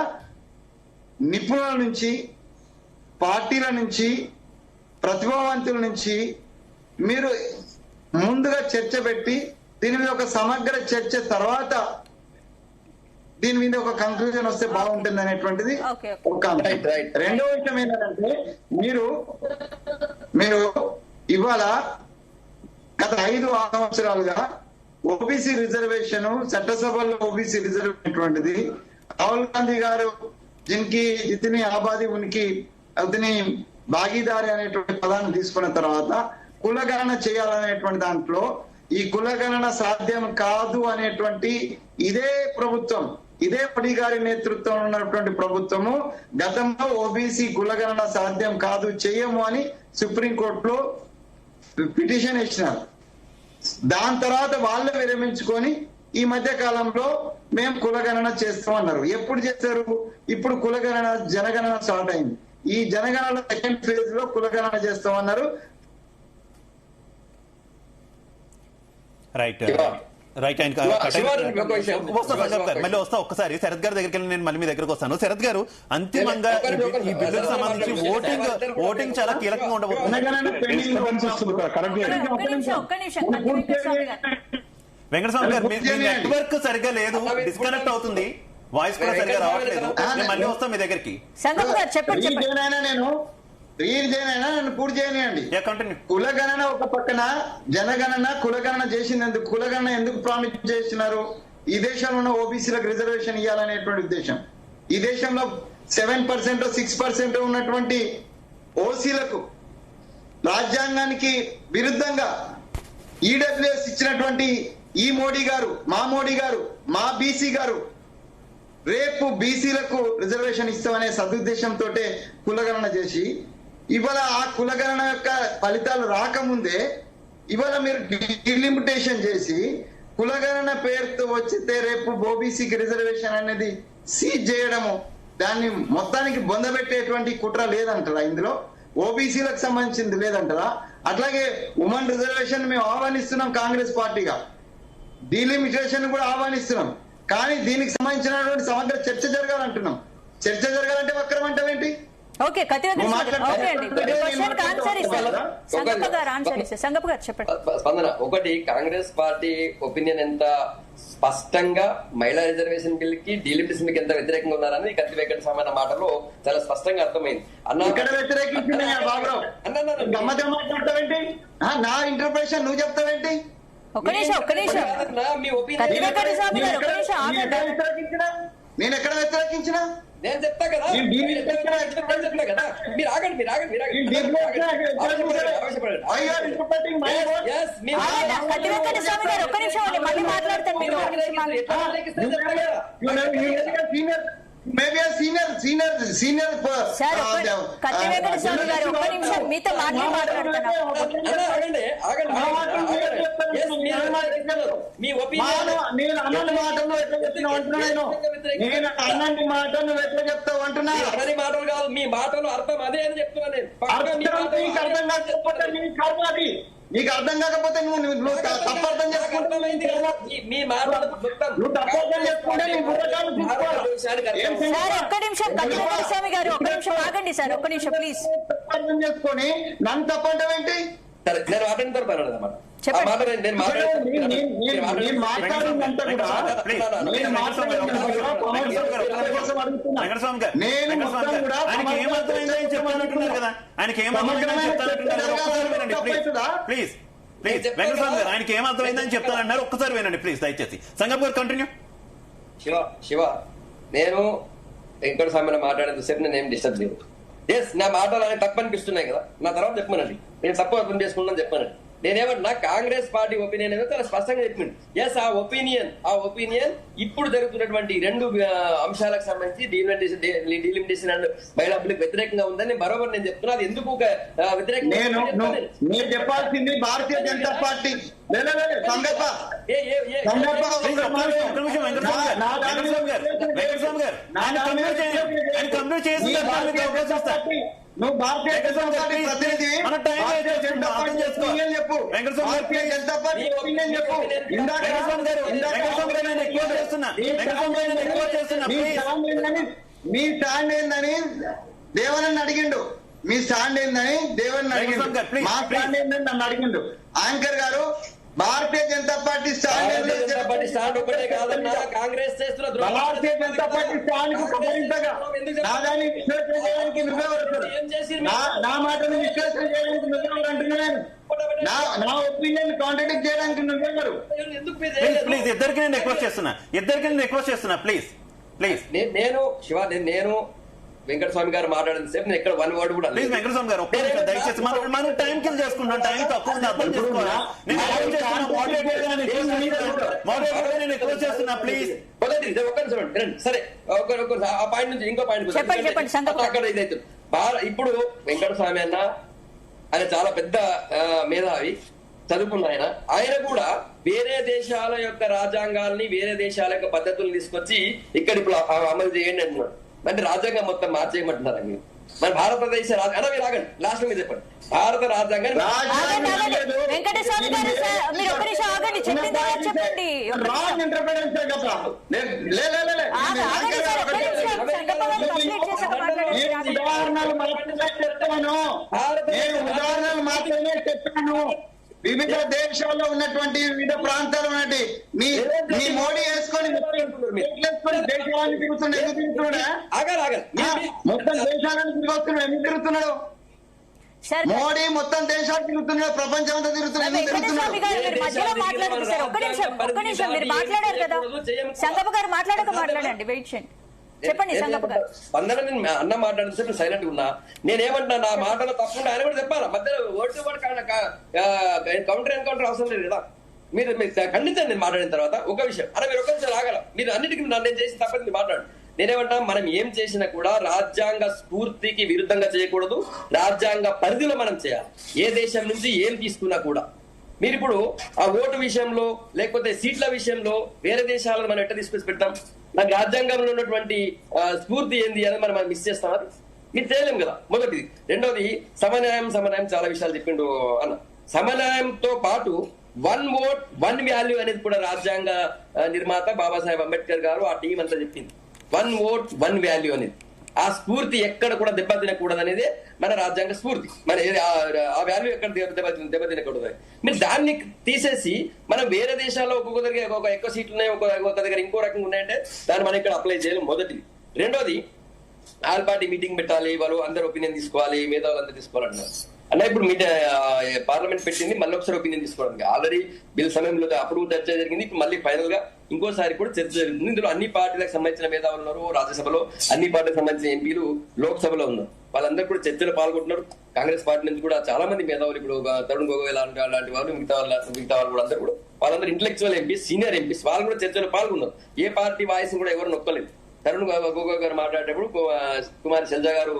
నిపుణుల నుంచి, పార్టీల నుంచి, ప్రతిభావంతుల నుంచి మీరు ముందుగా చర్చ పెట్టి దీని మీద ఒక సమగ్ర చర్చ తర్వాత దీని మీద ఒక కంక్లూజన్ వస్తే బాగుంటుంది అనేటువంటిది ఒక అంశం. రెండవ విషయం ఏంటంటే మీరు ఇవాళ గత 5-6 సంవత్సరాలుగా ఓబీసీ రిజర్వేషన్ చట్టసభల్లో ఓబీసీ రిజర్వేషన్ రాహుల్ గాంధీ గారు జితిని ఆబాది ఉనికి అతని భాగీదారి అనేటువంటి పదాన్ని తీసుకున్న తర్వాత కులగణన చేయాలనేటువంటి దాంట్లో ఈ కులగణన సాధ్యం కాదు అనేటువంటి ఇదే ప్రభుత్వం, ఇదే మోడీ గారి నేతృత్వంలో ఉన్నటువంటి ప్రభుత్వము గతంలో ఓబీసీ కులగణన సాధ్యం కాదు, చేయము అని సుప్రీంకోర్టులో పిటిషన్ ఇచ్చినారు. దాని తర్వాత వాళ్ళే విరమించుకొని ఈ మధ్య కాలంలో మేము కులగణన చేస్తామన్నారు. ఎప్పుడు చేస్తారు? ఇప్పుడు కులగణన జనగణన స్టార్ట్ అయింది. ఈ జనగణన సెకండ్ ఫేజ్ లో కులగణన చేస్తామన్నారు. రైట్ మళ్ళీ వస్తా. ఒక్కసారి శరత్ గారి దగ్గరికి వెళ్ళి నేను మళ్ళీ మీ దగ్గరకు వస్తాను. శరత్ గారు, అంతిమంగా ఈ బిల్లుకు సంబంధించి ఓటింగ్ చాలా కీలకంగా ఉండబోతుంది. వెంకటస్వామి గారు, మీ నెట్వర్క్ సరిగ్గా లేదు, డిస్కనెక్ట్ అవుతుంది, వాయిస్ కూడా సరిగ్గా రావట్లేదు. నేను మళ్ళీ వస్తాను మీ దగ్గరికి. నన్ను పూర్తి చేయనియండి. కులగణన ఒక పక్కన, జనగణన కులగణన చేసినందుకు కులగణన ఎందుకు ప్రామిస్ చేస్తున్నారు? ఈ దేశంలో ఉన్న ఓబీసీలకు రిజర్వేషన్ ఇవ్వాలనేటువంటి ఉద్దేశం. ఈ దేశంలో 7% 6% ఉన్నటువంటి ఓసీలకు రాజ్యాంగానికి విరుద్ధంగా ఈడబ్ల్యూఎస్ ఇచ్చినటువంటి ఈ మోడీ గారు, మా బీసీ గారు రేపు బీసీలకు రిజర్వేషన్ ఇస్తామనే సదుద్దేశంతో కులగణన చేసి ఇవాళ ఆ కులగణన యొక్క ఫలితాలు రాకముందే ఇవాళ మీరు డిలిమిటేషన్ చేసి కులగణన పేరుతో వచ్చితే రేపు ఓబీసీకి రిజర్వేషన్ అనేది సీజ్ చేయడము, దాన్ని మొత్తానికి బొందబెట్టేటువంటి కుట్ర లేదంటారా? ఇందులో ఓబీసీలకు సంబంధించింది లేదంటారా? అట్లాగే ఉమెన్ రిజర్వేషన్ మేము ఆహ్వానిస్తున్నాం కాంగ్రెస్ పార్టీగా, డిలిమిటేషన్ కూడా ఆహ్వానిస్తున్నాం. కానీ దీనికి సంబంధించినటువంటి సమగ్ర చర్చ జరగాలంటున్నాం. చర్చ జరగాలంటే వక్రం అంటే ఏంటి? స్పందన ఒకటి, కాంగ్రెస్ పార్టీ ఒపీనియన్ ఎంత స్పష్టంగా మహిళా రిజర్వేషన్ బిల్ కి డీలిమిటేషన్ కి ఎంత వ్యతిరేకంగా ఉన్నారని కత్తి వెంకట స్వామి మాటలో చాలా స్పష్టంగా అర్థమైంది. నా ఇంటర్ప్రిటేషన్ నువ్వు చెప్తావేంటి? ఒక్క నిమిషం మీ కత్తి వెంకట స్వామి గారు ఒక్క నిమిషం ఆగండి. నేను ఎక్కడ వ్యతిరేకించిన? నేను చెప్తా కదా, చెప్తా కదా, మీరు ఆగండి. కత్తి వెంకట స్వామి గారు ఒక్క నిమిషం అండి, మళ్ళీ మాట్లాడతాను మీరు. సార్ కత్తి వెంకట స్వామి గారు ఒక్క నిమిషం మీతో మాట్లాడుతున్నాను. నేను అన్నది మాటలు ఎట్లా చెప్తున్నావు అంటున్నాను. నేను అన్నది మాటలు ఎట్లా చెప్తావు అంటున్నా. అన్నది మాటలు కాదు, మీ మాటలు అర్థం అదే అని చెప్తున్నా నేను. నీకు అర్థం కాకపోతే నీకు అర్థం కాకపోతే నువ్వు తప్పర్థం చేసుకుంటావు. మీ మాటలు నువ్వు తప్పర్థం చేసుకుంటే నీ బుర్రకాలు సార్ ఒక్క నిమిషం కత్తి వెంకట స్వామి గారు ఒక్క నిమిషం ఆగండి సార్, ఒక్క నిమిషం ప్లీజ్. తప్పర్థం చేసుకొని నన్ను తప్పంటావు ఏంటి? సరే నేను అటెండ్ అన్నమాట. ఆయనకి ఏమర్థమైందని చెప్తానన్నారు, ఒక్కసారి వినండి ప్లీజ్ దయచేసి. సంగం గారు కంటిన్యూ. శివ నేను వెంకట స్వామిని మాట్లాడేంత సేపు నేను ఏం డిస్టర్బ్ లేదు. ఎస్ నా మాటలు అనేవి తప్పు అనిపిస్తున్నాయి కదా, నా తర్వాత చెప్పానండి. నేను తప్పు అర్థం చేసుకున్నాను చెప్పానండి. నేనేమన్నా కాంగ్రెస్ పార్టీ ఒపీనియన్ ఏదో చాలా స్పష్టంగా చెప్పింది. ఎస్ ఆ ఒపీనియన్ ఇప్పుడు జరుగుతున్నటువంటి రెండు అంశాలకు సంబంధించి డీలిమిటేషన్ అండ్ మహిళా బిల్లుకు వ్యతిరేకంగా ఉందని బరోబర్ నేను చెప్తున్నా. అది ఎందుకు వ్యతిరేకంగా నేను చెప్పాల్సింది భారతీయ జనతా పార్టీ నువ్వు భారతీయ జనతా పార్టీ ప్రతినిధి చెప్పు. భారతీయ జనతా పార్టీ చెప్పు. మీ స్టాండ్ ఏందని దేవనని అడిగిండు. మీ స్టాండ్ ఏందని దేవన్ అడిగిండు. మా స్టాండ్ ఏందని నన్ను అడిగిండు. యాంకర్ గారు భారతీయ జనతా పార్టీ స్టాండ్ ఒకటే కాదన్నా కాంగ్రెస్ చేస్తున్న భారతీయ జనతా పార్టీ స్టాండ్ వివరించగా నా దాన్ని విశ్లేషణ చేయడానికి నువ్వెవరు? నా మాటను విశ్లేషణ చేయడానికి నువ్వెవరు అంటున్నాను. నా ఒపీనియన్ కాంట్రాడిక్ట్ చేయడానికి నువ్వెవరు? ప్లీజ్ ఇద్దరికి నేను రిక్వెస్ట్ చేస్తున్నా ప్లీజ్. నేను శివ నేను వెంకట స్వామి గారు మాట్లాడిన సేపు నేను ఎక్కడ వన్ వర్డ్ కూడా ప్లీజ్ వెంకట స్వామి గారు దయచేసి మనం టైం కిల్ చేసుకుంటాం. టైం తక్కువ ఉంది, అర్థం చేసుకోవాలా. ప్లీజ్ సరే ఆ పాయింట్ నుంచి ఇంకో పాయింట్ అక్కడ ఇదైతుంది. ఇప్పుడు వెంకట స్వామి అన్న ఆయన చాలా పెద్ద మేధావి, చదువుకున్న ఆయన కూడా వేరే దేశాల యొక్క రాజ్యాంగాల్ని వేరే దేశాల యొక్క పద్ధతులను తీసుకొచ్చి ఇక్కడ ఇప్పుడు అమలు చేయండి అంటున్నాడు. అంటే రాజ్యాంగం మొత్తం మార్చేయమంటున్నారా మీరు? మరి భారతదేశ మీరు ఆగండి, లాస్ట్ మీరు చెప్పండి. భారత రాజ్యాంగాన్ని వెంకటస్వామి గారు మీరు ఒక నిమిషం ఆగండి, చెప్పింది చెప్పండి. ఉదాహరణలు మాత్రమే చెప్పాను. వివిధ దేశాల్లో ఉన్నటువంటి వివిధ ప్రాంతాలు ఉన్నట్టు మీ మోడీ వేసుకొని దేశాలను తిరుగుతున్నాడు. ఎందుకు తిరుగుతున్నాడా? మొత్తం దేశాలను తిరుగుతున్నాడు. ఎందుకు తిరుగుతున్నాడు? మోడీ మొత్తం దేశాలు తిరుగుతున్నాడు, ప్రపంచం అంతా తిరుగుతున్నాడు. మాట్లాడారు కదా సంగప్ప గారు, మాట్లాడండి. వెయిట్ చేయండి, చెప్పండి సంగప్ప గారు. స్పందన నేను అన్న మాట్లాడితే సైలెంట్ ఉన్నా. నేనేమంటున్నా నా మాటలో తప్పకుండా ఆయన కూడా చెప్పాలా. మధ్యలో వర్డ్ టు వర్డ్ కౌంటర్ అవసరం లేదు కదా. మీరు ఖండించండి నేను మాట్లాడిన తర్వాత. ఒక విషయం అరే మీరు ఒక్కసారి ఆగల, మీరు అన్నిటికీ నేను చేసిన తప్పని మీరు మాట్లాడు. నేనేమంటా మనం ఏం చేసినా కూడా రాజ్యాంగ స్ఫూర్తికి విరుద్ధంగా చేయకూడదు, రాజ్యాంగ పరిధిలో మనం చేయాలి. ఏ దేశం నుంచి ఏం తీసుకున్నా కూడా. మీరు ఇప్పుడు ఆ ఓటు విషయంలో లేకపోతే సీట్ల విషయంలో వేరే దేశాలను మనం ఎట్లా తీసుకొచ్చి పెడతాం? నాకు రాజ్యాంగంలో ఉన్నటువంటి స్ఫూర్తి ఏంది అని మనం మిస్ చేస్తాం. అది మీరు చేయలేం కదా, మొదటిది. రెండోది సమన్యాయం చాలా విషయాలు చెప్పిండు అన్న. సమన్యాయంతో పాటు వన్ ఓట్ వన్ వాల్యూ అనేది కూడా రాజ్యాంగ నిర్మాత బాబాసాహెబ్ అంబేద్కర్ గారు ఆ టీం అంతా చెప్పింది. వన్ ఓట్ వన్ వాల్యూ అనేది, ఆ స్ఫూర్తి ఎక్కడ కూడా దెబ్బతినకూడదు అనేది మన రాజ్యాంగ స్ఫూర్తి. మన ఆ వాల్యూ ఎక్కడ దెబ్బతినకూడదు. మీరు దాన్ని తీసేసి మనం వేరే దేశాల్లో ఒక్కొక్క దగ్గర ఒక ఎక్కువ సీట్లు ఉన్నాయి, ఒక్కొక్క దగ్గర ఇంకో రకంగా ఉన్నాయంటే దాన్ని మనం ఇక్కడ అప్లై చేయలేం, మొదటిది. రెండోది ఆల్ పార్టీ మీటింగ్ పెట్టాలి, వాళ్ళు అందరు ఒపీనియన్ తీసుకోవాలి, మేధావులు అందరూ తీసుకోవాలంటున్నారు. అన్న ఇప్పుడు మీ పార్లమెంట్ పెట్టింది మళ్ళీ ఒకసారి ఒపీనియన్ తీసుకోవడానికి. ఆల్రెడీ బిల్ సమయంలో అప్పుడు చర్చ జరిగింది, ఇప్పుడు మళ్ళీ ఫైనల్ గా ఇంకోసారి కూడా చర్చ జరుగుతుంది. ఇందులో అన్ని పార్టీలకు సంబంధించిన మేధావులు ఉన్నారు, రాజ్యసభలో అన్ని పార్టీలకు సంబంధించిన ఎంపీలు లోక్సభలో ఉన్నారు. వాళ్ళందరూ కూడా చర్చలో పాల్గొంటున్నారు. కాంగ్రెస్ పార్టీ నుంచి కూడా చాలా మంది మేధావులు, ఇప్పుడు తరుణ్ గొగోయ్ లాంటి వాళ్ళు, మిగతా వాళ్ళు కూడా అందరూ కూడా వాళ్ళందరూ ఇంటలెక్చువల్ ఎంపీస్, సీనియర్ ఎంపీస్, వాళ్ళు కూడా చర్చలో పాల్గొన్నారు. ఏ పార్టీ వాయిస్ కూడా ఎవరు నొక్కలేదు. తరుణ్ గొగోయ్ గారు మాట్లాడేటప్పుడు కుమారి శైలజ గారు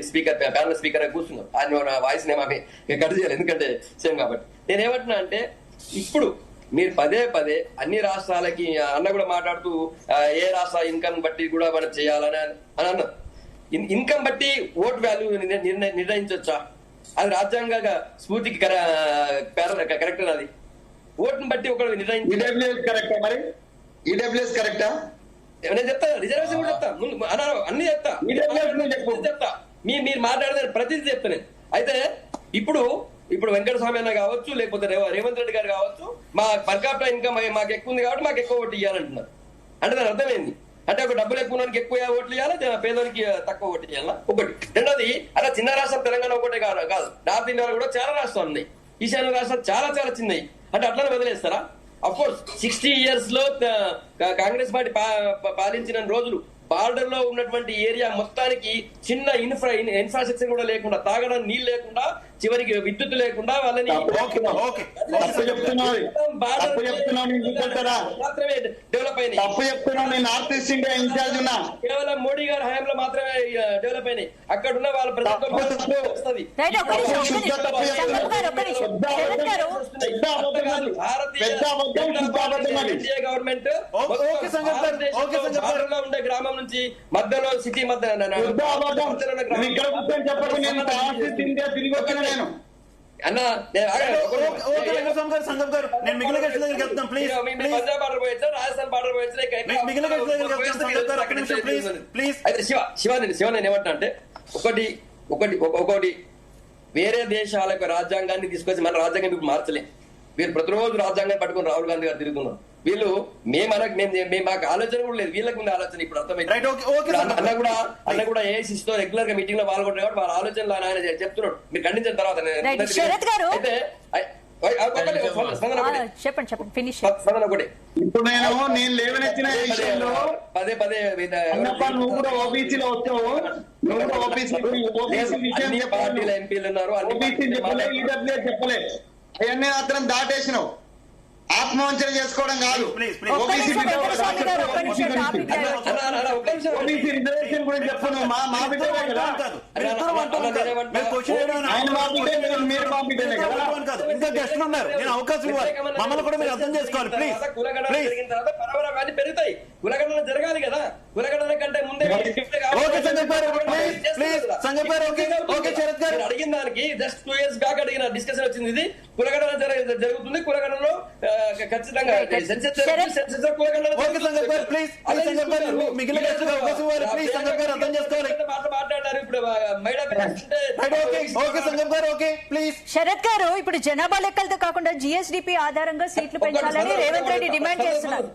స్పీకర్, ప్యానల్ స్పీకర్ కూర్చున్నారు. ఆయన వాయిస్ నేమే కట్ చేయాలి, ఎందుకంటే సేమ్ కాబట్టి. నేనేమంటున్నా అంటే ఇప్పుడు మీరు పదే పదే అన్ని రాష్ట్రాలకి అన్న కూడా మాట్లాడుతూ ఏ రాష్ట్ర ఇన్కమ్ బట్టి కూడా మనం చేయాలని అన్నారు. ఇన్కమ్ బట్టి ఓట్ వాల్యూ నిర్ణయించవచ్చా? అది రాజ్యాంగ స్ఫూర్తికి కరెక్ట్ అది. ఓటుని బట్టి ఒకరు నిర్ణయించారు కరెక్టా? మరి ఈడబ్ల్యూఎస్ కరెక్టా? నేను చెప్తా, రిజర్వేషన్ కూడా చెప్తా, అన్నారు అన్ని చెప్తా. మీరు మాట్లాడదారు ప్రతిదీ చెప్తా నేను. అయితే ఇప్పుడు వెంకటస్వామి అన్న కావచ్చు, లేకపోతే రేవంత్ రెడ్డి గారు కావచ్చు, మా పర్ క్యాపిటల్ ఇన్కమ్ మాకు ఎక్కువ ఉంది కాబట్టి మాకు ఎక్కువ ఓట్లు ఇవ్వాలంటున్నారు. అంటే దాని అర్థమైంది అంటే ఒక డబ్బులు ఎక్కువ ఎక్కువ ఓట్లు ఇవ్వాలి, పేదోనికి తక్కువ ఓట్లు ఇవ్వాలా? ఒకటి. రెండోది, అలా చిన్న రాష్ట్రం తెలంగాణ ఒకటే కాదు, నార్త్ ఇండియాలో కూడా చాలా రాష్ట్రాలు ఉన్నాయి, ఈశాన్య రాష్ట్రాలు చాలా చాలా చిన్నవి. అంటే అట్లనే వదిలేస్తారా? అఫ్ కోర్స్ 60 years లో కాంగ్రెస్ పార్టీ పాలించిన రోజులు బార్డర్ లో ఉన్నటువంటి ఏరియా మొత్తానికి చిన్న ఇన్ఫ్రాస్ట్రక్చర్ కూడా లేకుండా, తాగడానికి నీళ్ళు లేకుండా, చివరికి విద్యుత్ లేకుండా వాళ్ళని మాత్రమే డెవలప్ అయినాయి. నార్త్ ఈస్ట్ ఇండియా ఇన్ఛార్జ్ ఉన్నా, కేవలం మోడీ గారి హయాంలో మాత్రమే డెవలప్ అయినాయి. అక్కడ ఉన్న వాళ్ళ గవర్నమెంట్ ఉండే గ్రామం నుంచి మధ్యలో సిటీ మధ్య అన్న పంజాబ్ బార్డర్ పోయొచ్చా, రాజస్థాన్ బార్డర్ పోయొచ్చా? శివ నేను ఏమంటా అంటే ఒకటి వేరే దేశాల యొక్క రాజ్యాంగాన్ని తీసుకొచ్చి మన రాజ్యాంగం ఇప్పుడు మార్చలేం. వీళ్ళు ప్రతిరోజు రాజ్యాంగాన్ని పట్టుకుని రాహుల్ గాంధీ గారు తిరుగుతున్నారు. వీళ్ళు మాకు ఆలోచన కూడా లేదు, వీళ్ళకి ఉంది ఆలోచన. ఇప్పుడు అర్థమైంది. అన్న కూడా ఏఐసిసి తో రెగ్యులర్ గా మీటింగ్ లో పాల్గొంటారు కాబట్టి వాళ్ళ ఆలోచనలు ఆయన చెప్తున్నాడు. మీరు ఖండించిన తర్వాత ఇప్పుడు నేను లేవనెత్తిన విషయంలో పదే పదే నువ్వు కూడా ఓబీసీలో వచ్చావు, నువ్వు కూడా ఓబీసీ విషయం పార్టీల ఎంపీలు ఉన్నారు, ఓబీసీ చెప్పలే, ఈడబ్ల్యూఎస్ చెప్పలే, అవన్నీ మాత్రం దాటేసినావు. ఆత్మవంచన చేసుకోవడం కాదు. ఓబీసీ రిజర్వేషన్ గురించి చెప్పను. మా బిడ్డ ఇంకా గెస్టులు ఉన్నారు, నేను అవకాశం ఇవ్వాలి, మమ్మల్ని కూడా మీరు అర్థం చేసుకోవాలి ప్లీజ్. కులగణన పెరుగుతాయి, కులగణన జరగాలి కదా. కులగణన కంటే ముందే అడిగిన దానికి జస్ట్ 2 years బ్యాక్ అడిగిన డిస్కషన్ వచ్చింది. ఇది కులగణన జరుగుతుంది, కులగణనలో ఖచ్చితంగా మాట్లాడారు. ఇప్పుడు శరత్ గారు, ఇప్పుడు జనాభా లెక్కలతో కాకుండా జిఎస్డిపి ఆధారంగా సీట్లు పెంచాలని రేవంత్ రెడ్డి డిమాండ్ చేస్తున్నారు.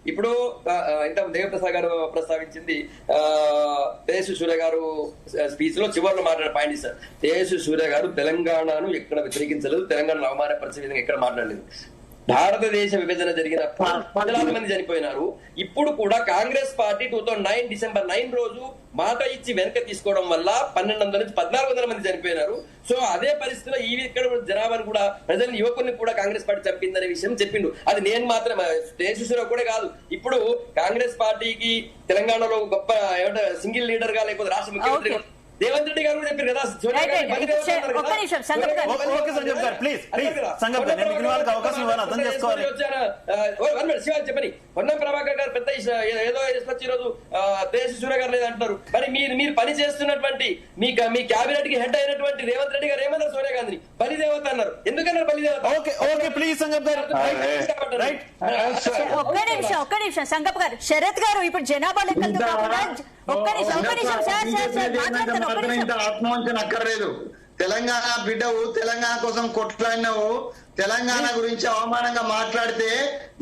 ఇప్పుడు ఇంత దేవప్రసాద్ గారు ప్రస్తావించింది, తేజస్వి సూర్య గారు స్పీచ్ లో చివరిలో మాట్లాడే పాయింట్ ఇస్తారు. తేజస్వి సూర్య గారు తెలంగాణను ఎక్కడ వ్యతిరేకించలేదు, తెలంగాణను అవమానపరిచే విధంగా ఎక్కడ మాట్లాడలేదు. భారతదేశ విభజన జరిగిన వందలాది మంది చనిపోయినారు. ఇప్పుడు కూడా కాంగ్రెస్ పార్టీ 2009 December 9 రోజు మాట ఇచ్చి వెనక తీసుకోవడం వల్ల 1200 నుంచి 1400 మంది చనిపోయినారు. సో అదే పరిస్థితిలో ఈ ఇక్కడ జనాభాను కూడా, ప్రజల యువకుల్ని కూడా కాంగ్రెస్ పార్టీ చంపిందనే విషయం చెప్పిండు. అది నేను మాత్రం దేశంలో కూడా కాదు, ఇప్పుడు కాంగ్రెస్ పార్టీకి తెలంగాణలో గొప్ప సింగిల్ లీడర్ గా లేకపోతే రాష్ట్ర ముఖ్యమంత్రి రేవంత్ రెడ్డి గారు కూడా చెప్పారు కదా. చెప్పని పొన్నం ప్రభాకర్ గారు పెద్ద ఏదో తీసుకొచ్చి ఈరోజు తేజస్వి సూర్య గారు లేదంటున్నారు. మరి మీరు పని చేస్తున్నటువంటి మీ క్యాబినెట్ కి హెడ్ అయినటువంటి రేవంత్ రెడ్డి గారు ఏమన్నారు? సోనియా గాంధీని బలిదేవత అన్నారు. ఎందుకన్నారు బలిదేవత? ఒక్క నిమిషం సంగప్ గారు. శరత్ గారు, ఇప్పుడు జనాభా లెక్కలతో కాకుండా ఆత్మవంచన అక్కర్లేదు. తెలంగాణ బిడ్డవు, తెలంగాణ కోసం కొట్లాడినవు, తెలంగాణ గురించి అవమానంగా మాట్లాడితే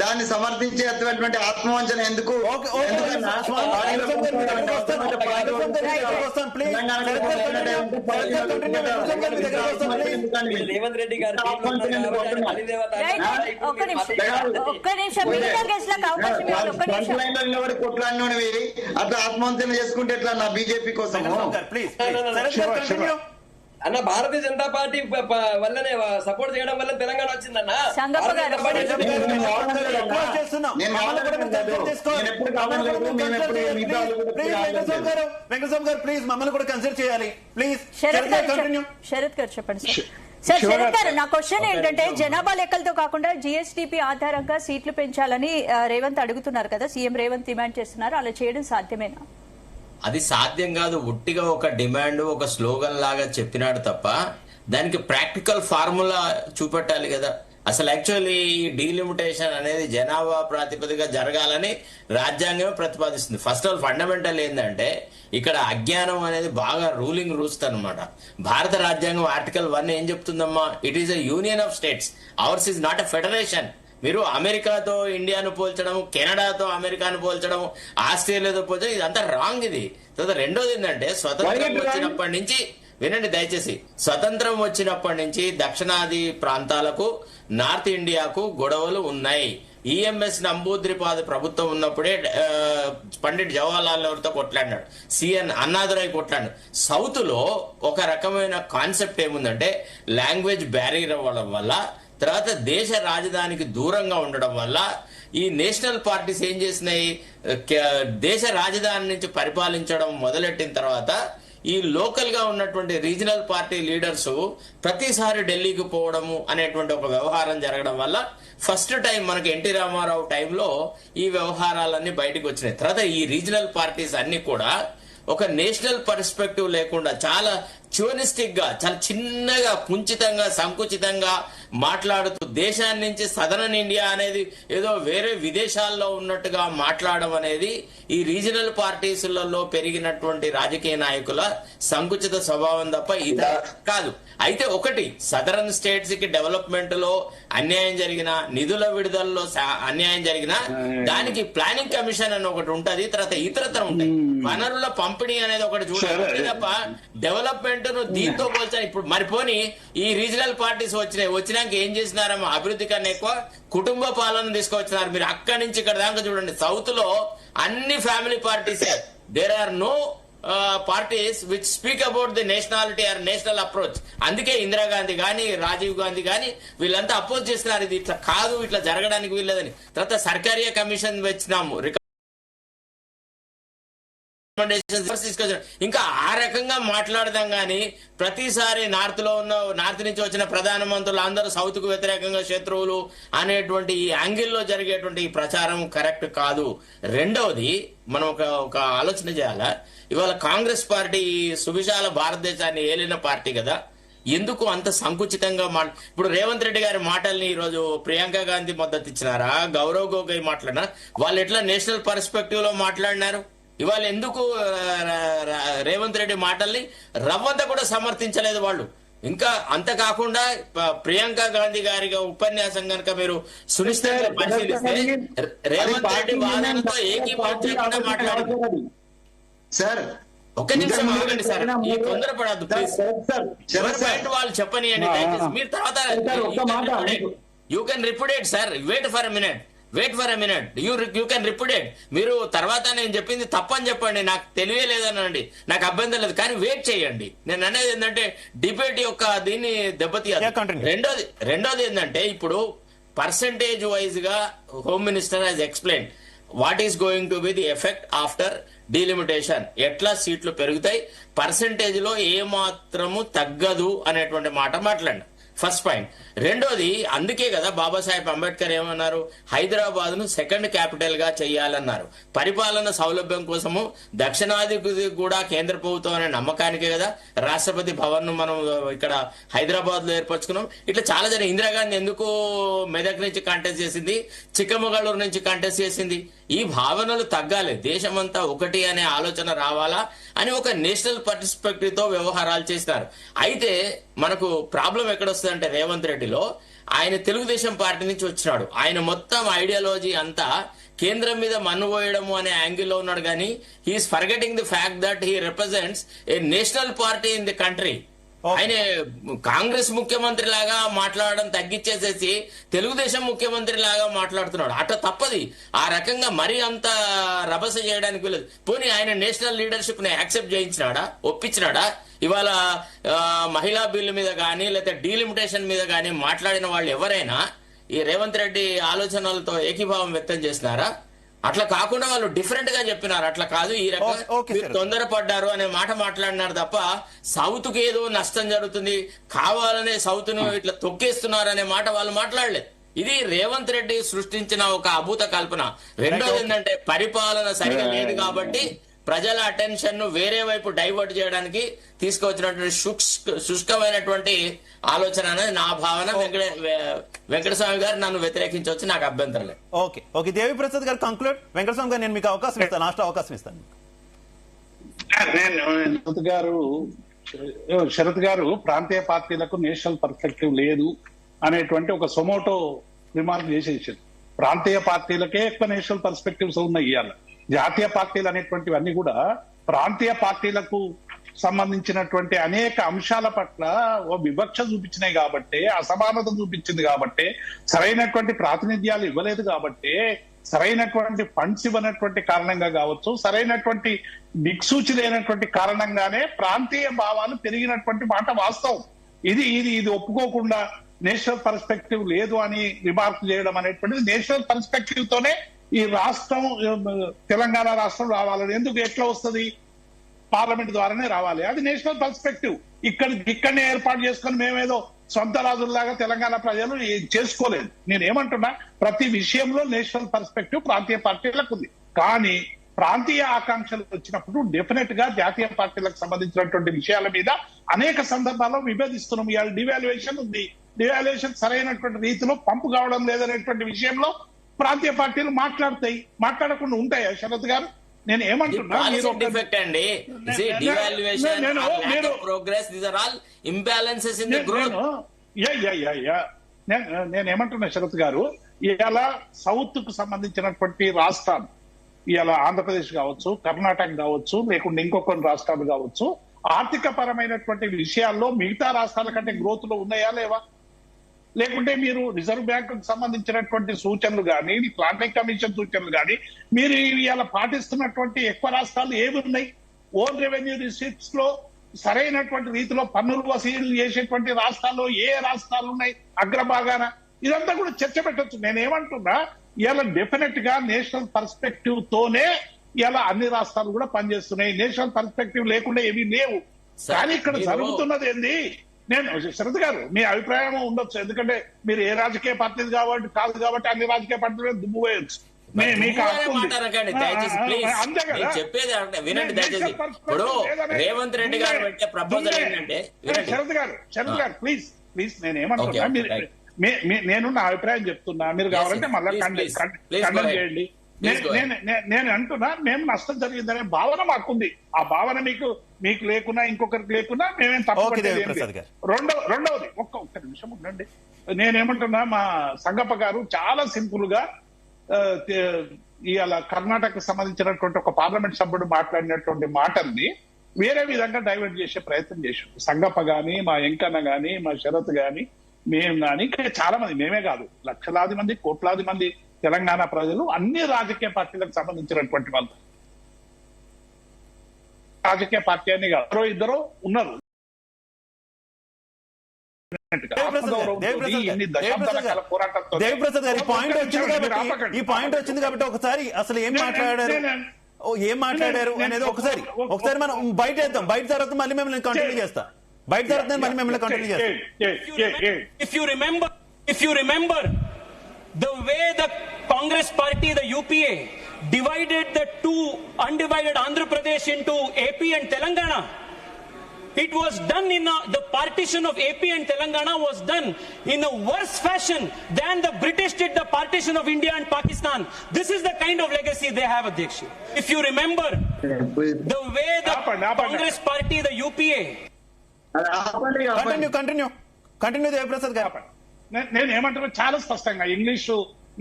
దాన్ని సమర్థించేటువంటి ఆత్మవంచన ఎందుకు? రేవంత్ రెడ్డి గారు ఒక్క నిమిషం మినిమం గెస్ట్లకు అవకాశం ఇవ్వాలి. ఒక్క నిమిషం కొట్లాడినవి అట్లా ఆత్మహత్యలు చేసుకుంటే ఎట్లా నా బీజేపీ కోసం అన్న భారతీయ జనతా పార్టీ వల్లనే సపోర్ట్ చేయడం వల్ల తెలంగాణ వచ్చిందన్న. సంగప్ప గారు వెంకటస్వామి గారు ప్లీజ్ మమ్మల్ని కూడా కన్సిడర్ చేయాలి ప్లీజ్. శరత్ గారు చెప్పండి సార్. శరత్ గారు, నా క్వశ్చన్ ఏంటంటే జనాభా లెక్కలతో కాకుండా జిఎస్టిపి ఆధారంగా సీట్లు పెంచాలని రేవంత్ అడుగుతున్నారు కదా, సీఎం రేవంత్ డిమాండ్ చేస్తున్నారు, అలా చేయడం సాధ్యమేనా? అది సాధ్యం కాదు. ఉట్టిగా ఒక డిమాండ్ ఒక స్లోగన్ లాగా చెప్పినాడు తప్ప దానికి ప్రాక్టికల్ ఫార్ములా చూపెట్టాలి కదా. అసలు యాక్చువల్లీ ఈ డీలిమిటేషన్ అనేది జనాభా ప్రాతిపదిక జరగాలని రాజ్యాంగమే ప్రతిపాదిస్తుంది. ఫస్ట్ ఆఫ్ ఆల్ ఫండమెంటల్ ఏంటంటే ఇక్కడ అజ్ఞానం అనేది బాగా రూలింగ్ రూల్స్ అనమాట. భారత రాజ్యాంగం ఆర్టికల్ 1 ఏం చెప్తుందమ్మా? It is a union of states, ours is not a federation. మీరు అమెరికాతో ఇండియాను పోల్చడం, కెనడాతో అమెరికాను పోల్చడం, ఆస్ట్రేలియాతో పోల్చడం, ఇదంతా రాంగ్. ఇది తర్వాత రెండోది ఏంటంటే స్వతంత్రం వచ్చినప్పటి నుంచి వినండి దయచేసి, స్వతంత్రం వచ్చినప్పటి నుంచి దక్షిణాది ప్రాంతాలకు నార్త్ ఇండియాకు గొడవలు ఉన్నాయి. ఈఎంఎస్ నంబూద్రిపాద ప్రభుత్వం ఉన్నప్పుడే పండిట్ జవహర్లాల్ నెహ్రూతో కొట్లాడినాడు, సిఎన్ అన్నాదురై కొట్లాడు. సౌత్ లో ఒక రకమైన కాన్సెప్ట్ ఏముందంటే లాంగ్వేజ్ బ్యారియర్ అవ్వడం వల్ల, తర్వాత దేశ రాజధానికి దూరంగా ఉండడం వల్ల ఈ నేషనల్ పార్టీస్ ఏం చేసినాయి, దేశ రాజధాని నుంచి పరిపాలించడం మొదలెట్టిన తర్వాత ఈ లోకల్ గా ఉన్నటువంటి రీజనల్ పార్టీ లీడర్స్ ప్రతిసారి ఢిల్లీకి పోవడము అనేటువంటి ఒక వ్యవహారం జరగడం వల్ల ఫస్ట్ టైం మనకి ఎన్టీ రామారావు టైంలో ఈ వ్యవహారాలన్నీ బయటకు వచ్చినాయి. తర్వాత ఈ రీజనల్ పార్టీస్ అన్ని కూడా ఒక నేషనల్ పర్స్పెక్టివ్ లేకుండా చాలా చ్యూనిస్టిక్ గా, చాలా చిన్నగా, కుంచితంగా, సంకుచితంగా మాట్లాడుతూ దేశాన్ని నుంచి సదరన్ ఇండియా అనేది ఏదో వేరే విదేశాల్లో ఉన్నట్టుగా మాట్లాడడం అనేది ఈ రీజనల్ పార్టీసులలో పెరిగినటువంటి రాజకీయ నాయకుల సంకుచిత స్వభావం తప్ప ఇది కాదు. అయితే ఒకటి, సదరన్ స్టేట్స్ కి డెవలప్మెంట్ లో అన్యాయం జరిగినా, నిధుల విడుదలలో అన్యాయం జరిగినా దానికి ప్లానింగ్ కమిషన్ అని ఒకటి ఉంటది, తర్వాత ఇతరత్ర ఉంటాయి. వనరుల పంపిణీ అనేది ఒకటి చూడాలి తప్ప డెవలప్మెంట్ ను దీంతో పోల్చాలి. ఇప్పుడు మరి పోనీ ఈ రీజనల్ పార్టీస్ వచ్చినాక ఏం చేసినారమ్మా? అభివృద్ధి కన్నా ఎక్కువ కుటుంబ పాలన తీసుకొచ్చినారు. మీరు అక్కడి నుంచి ఇక్కడ దాకా చూడండి, సౌత్ లో అన్ని family parties, there are no parties which speak about the nationality or national approach. అందుకే ఇందిరాగాంధీ గాని, రాజీవ్ గాంధీ గాని వీళ్ళంతా అపోజ్ చేస్తున్నారు, ఇది ఇట్లా కాదు, ఇట్లా జరగడానికి వీల్లేదని. తర్వాత సర్కారీ కమిషన్ వచ్చినాము, ఇంకా ఆ రకంగా మాట్లాడదాం గాని ప్రతిసారి నార్త్ నుంచి వచ్చిన ప్రధానమంత్రులు అందరూ సౌత్ కు వ్యతిరేకంగా శత్రువులు అనేటువంటి ఈ యాంగిల్లో జరిగేటువంటి ఈ ప్రచారం కరెక్ట్ కాదు. రెండవది, మనం ఒక ఆలోచన చేయాలా, ఇవాళ కాంగ్రెస్ పార్టీ సువిశాల భారతదేశాన్ని ఏలిన పార్టీ కదా, ఎందుకు అంత సంకుచితంగా ఇప్పుడు రేవంత్ రెడ్డి గారి మాటల్ని ఈ రోజు ప్రియాంక గాంధీ మద్దతు ఇచ్చినారా, గౌరవ్ గొగోయ్ మాట్లాడినా, వాళ్ళు ఎట్లా నేషనల్ పర్స్పెక్టివ్ లో మాట్లాడినారు? ఇవాళ ఎందుకు రేవంత్ రెడ్డి మాటల్ని రవ్వంతా కూడా సమర్థించలేదు వాళ్ళు? ఇంకా అంతకాకుండా ప్రియాంక గాంధీ గారి ఉపన్యాసం కనుక మీరు సునిశ్చితంగా పరిశీలిస్తే రేవంత్ రెడ్డి వాదనతో ఏకీభవించకుండా మాట్లాడారు. సార్ ఒక్క నిమిషం ఆగండి సార్, ఈ తొందరపడద్దు ప్లీజ్. వాళ్ళు చెప్పనియండి దయచేసి, మీరు తర్వాత you can repeat sir. Wait for a minute, you can repeat. మీరు తర్వాత నేను చెప్పింది తప్పని చెప్పండి, నాకు తెలియలేదనండి, నాకు అభ్యంతరం లేదు, కానీ వెయిట్ చేయండి. నేను అనేది ఏంటంటే డిబేట్ యొక్క దీన్ని దెబ్బతీయాలి. రెండోది ఏంటంటే ఇప్పుడు పర్సంటేజ్ వైజ్ గా home minister has explain what is going to be the effect after delimitation, ఎట్లా సీట్లు పెరుగుతాయి, పర్సంటేజ్ లో ఏ మాత్రము తగ్గదు అనేటువంటి మాట మాట్లాడండి. First point. రెండోది, అందుకే కదా బాబాసాహెబ్ అంబేద్కర్ ఏమన్నారు, హైదరాబాద్ ను సెకండ్ క్యాపిటల్ గా చేయాలన్నారు. పరిపాలన సౌలభ్యం కోసము దక్షిణాది కూడా కేంద్ర ప్రభుత్వం అనే నమ్మకానికే కదా రాష్ట్రపతి భవన్ ను మనం ఇక్కడ హైదరాబాద్ లో ఏర్పరచుకున్నాం. ఇట్లా చాలా జరిగింది. ఇందిరాగాంధీ ఎందుకు మెదక్ నుంచి కంటెస్ట్ చేసింది, చిక్కమగళూరు నుంచి కంటెస్ట్ చేసింది? ఈ భావనలు తగ్గాలి, దేశమంతా ఒకటి అనే ఆలోచన రావాలా అని ఒక నేషనల్ పర్స్పెక్టివ్ తో వ్యవహారాలు చేసినారు. అయితే మనకు ప్రాబ్లం ఎక్కడొస్తుందంటే రేవంత్ రెడ్డిలో, ఆయన తెలుగుదేశం పార్టీ నుంచి వచ్చినాడు, ఆయన మొత్తం ఐడియాలజీ అంతా కేంద్రం మీద మన్ను పోయడము అనే యాంగిల్లో ఉన్నాడు కానీ he's forgetting the fact that he represents a national party in the country. ఆయన కాంగ్రెస్ ముఖ్యమంత్రి లాగా మాట్లాడడం తగ్గించేసేసి తెలుగుదేశం ముఖ్యమంత్రి లాగా మాట్లాడుతున్నాడు. అట్లా తప్పది. ఆ రకంగా మరీ అంత రభస చేయడానికి వీలేదు. పోనీ ఆయన నేషనల్ లీడర్షిప్ ని యాక్సెప్ట్ చేయించినాడా, ఒప్పించినాడా? ఇవాళ మహిళా బిల్లు మీద కానీ లేకపోతే డీలిమిటేషన్ మీద కానీ మాట్లాడిన వాళ్ళు ఎవరైనా ఈ రేవంత్ రెడ్డి ఆలోచనలతో ఏకీభావం వ్యక్తం చేసినారా? అట్లా కాకుండా వాళ్ళు డిఫరెంట్ గా చెప్పినారు. అట్లా కాదు, ఈ రకంగా మీరు తొందరపడ్డారు అనే మాట మాట్లాడినారు తప్ప సౌత్ కి ఏదో నష్టం జరుగుతుంది, కావాలనే సౌత్ ను ఇట్లా తొక్కేస్తున్నారు అనే మాట వాళ్ళు మాట్లాడలేదు. ఇది రేవంత్ రెడ్డి సృష్టించిన ఒక అభూత కల్పన. రెండోది ఏంటంటే పరిపాలన సరిగా లేదు కాబట్టి ప్రజల అటెన్షన్ ను వేరే వైపు డైవర్ట్ చేయడానికి తీసుకువచ్చినటువంటి శుష్కమైనటువంటి ఆలోచన అనేది నా భావన. వెంకటస్వామి గారు నన్ను వ్యతిరేకించవచ్చు, నాకు అభ్యంతరం లేదు. ఓకే ఓకే దేవి ప్రసాద్ గారు కంక్లూడ్. వెంకటస్వామి గారు నేను మీకు అవకాశం ఇస్తాను, లాస్ట్ అవకాశం ఇస్తాను. శరత్ గారు ప్రాంతీయ పార్టీలకు నేషనల్ పర్స్పెక్టివ్ లేదు అనేటువంటి ఒక సొమోటో రిమార్క్ చేసేసారు. ప్రాంతీయ పార్టీలకే ఎక్కువ నేషనల్ పర్స్పెక్టివ్స్ ఉన్నాయి. ఇవాళ జాతీయ పార్టీలు అనేటువంటివన్నీ కూడా ప్రాంతీయ పార్టీలకు సంబంధించినటువంటి అనేక అంశాల పట్ల ఓ వివక్ష చూపించినాయి కాబట్టి, అసమానత చూపించింది కాబట్టి, సరైనటువంటి ప్రాతినిధ్యాలు ఇవ్వలేదు కాబట్టి, సరైనటువంటి ఫండ్స్ ఇవ్వనటువంటి కారణంగా కావచ్చు, సరైనటువంటి దిక్సూచి లేనటువంటి కారణంగానే ప్రాంతీయ భావాలు పెరిగినటువంటి మాట వాస్తవం. ఇది ఒప్పుకోకుండా నేషనల్ పర్స్పెక్టివ్ లేదు అని రిమార్క్ చేయడం అనేటువంటిది నేషనల్ పర్స్పెక్టివ్ తోనే ఈ రాష్ట్రం తెలంగాణ రాష్ట్రం రావాలని. ఎందుకు ఎట్లా వస్తుంది? పార్లమెంట్ ద్వారానే రావాలి. అది నేషనల్ పర్స్పెక్టివ్. ఇక్కడనే ఏర్పాటు చేసుకొని మేమేదో సొంత రాజుల్లాగా తెలంగాణ ప్రజలు చేసుకోలేదు. నేనేమంటున్నా, ప్రతి విషయంలో నేషనల్ పర్స్పెక్టివ్ ప్రాంతీయ పార్టీలకు ఉంది. కానీ ప్రాంతీయ ఆకాంక్షలు వచ్చినప్పుడు డెఫినెట్ గా జాతీయ పార్టీలకు సంబంధించినటువంటి విషయాల మీద అనేక సందర్భాల్లో విభేదిస్తున్నాం. ఇవాళ డివాల్యుయేషన్ ఉంది, డివాల్యుయేషన్ సరైనటువంటి రీతిలో పంపు కావడం లేదనేటువంటి విషయంలో ప్రాంతీయ పార్టీలు మాట్లాడకుండా ఉంటాయా శరత్ గారు? నేను ఏమంటున్నా, నేనేమంటున్నా శరత్ గారు, ఇవాళ సౌత్ కు సంబంధించినటువంటి రాష్ట్రాలు, ఇవాళ ఆంధ్రప్రదేశ్ కావచ్చు, కర్ణాటక కావచ్చు, లేకుంటే ఇంకొక రాష్ట్రాలు కావచ్చు, ఆర్థిక పరమైనటువంటి విషయాల్లో మిగతా రాష్ట్రాల కంటే గ్రోత్ లో ఉన్నాయా లేవా? లేకుంటే మీరు రిజర్వ్ బ్యాంకు సంబంధించినటువంటి సూచనలు కానీ, ప్లానింగ్ కమిషన్ సూచనలు కానీ మీరు ఇవాళ పాటిస్తున్నటువంటి ఎక్కువ రాష్ట్రాలు ఏమి ఉన్నాయి? ఓన్ రెవెన్యూ రిసిప్ట్స్ లో సరైనటువంటి రీతిలో పన్నులు వసూలు చేసేటువంటి రాష్ట్రాల్లో ఏ రాష్ట్రాలు ఉన్నాయి అగ్రభాగాన? ఇదంతా కూడా చర్చ పెట్టచ్చు. నేనేమంటున్నా, ఇవాళ డెఫినెట్ గా నేషనల్ పర్స్పెక్టివ్ తోనే ఇలా అన్ని రాష్ట్రాలు కూడా పనిచేస్తున్నాయి. నేషనల్ పర్స్పెక్టివ్ లేకుండా ఏమీ లేవు. కానీ ఇక్కడ జరుగుతున్నది ఏంది? నేను శరత్ గారు మీ అభిప్రాయం ఉండొచ్చు, ఎందుకంటే మీరు ఏ రాజకీయ పార్టీ కాదు కాబట్టి అన్ని రాజకీయ పార్టీలు దుమ్ము వేయొచ్చు. అంతే కదా చెప్పేది. వినండి దయచేసి. ఇప్పుడు రేవంత్ రెడ్డి గారు పెట్టే ప్రపోజల్ ఏంటంటే, శరత్ గారు ప్లీజ్ నేనేమంటున్నా, నేను నా అభిప్రాయం చెప్తున్నా, మీరు కావాలంటే మళ్ళీ ఖండన చేయండి. నేను అంటున్నా, మేము నష్టం జరిగిందనే భావన మాకుంది. ఆ భావన మీకు లేకున్నా, ఇంకొకరికి లేకున్నా మేమేం తప్ప. రెండవది ఒక్క నిమిషం ఉండండి. నేనేమంటున్నా, మా సంగప్ప గారు చాలా సింపుల్ గా ఇవాళ కర్ణాటకకు సంబంధించినటువంటి ఒక పార్లమెంట్ సభ్యుడు మాట్లాడినటువంటి మాటల్ని వేరే విధంగా డైవర్ట్ చేసే ప్రయత్నం చేశారు. సంగప్ప గాని, మా వెంకన్న గాని, మా శరత్ గాని, మేము గాని, ఇంకా చాలా మంది, మేమే కాదు లక్షలాది మంది, కోట్లాది మంది తెలంగాణ ప్రజలు, అన్ని రాజకీయ పార్టీలకు సంబంధించినటువంటి వాళ్ళు, రాజకీయ పార్టీ అని కాదు, ఇద్దరు ఉన్నారు. దేవిప్రసాద్ గారు ఈ పాయింట్ వచ్చింది కాబట్టి ఒకసారి అసలు ఏం మాట్లాడారు అనేది ఒకసారి మనం బయట వేద్దాం. బయట తర్వాత మళ్ళీ మిమ్మల్ని కంటిన్యూ చేస్తా. If you remember the way the Congress party, the UPA, divided the two undivided Andhra Pradesh into AP and Telangana, it was done the partition of AP and Telangana was done in a worse fashion than the British did the partition of India and Pakistan. This is the kind of legacy they have, Adhyaksha. If you remember the way the Congress party, the UPA. Continue, Deviprasad garu. నేను ఏమంటున్నా చాలా స్పష్టంగా, English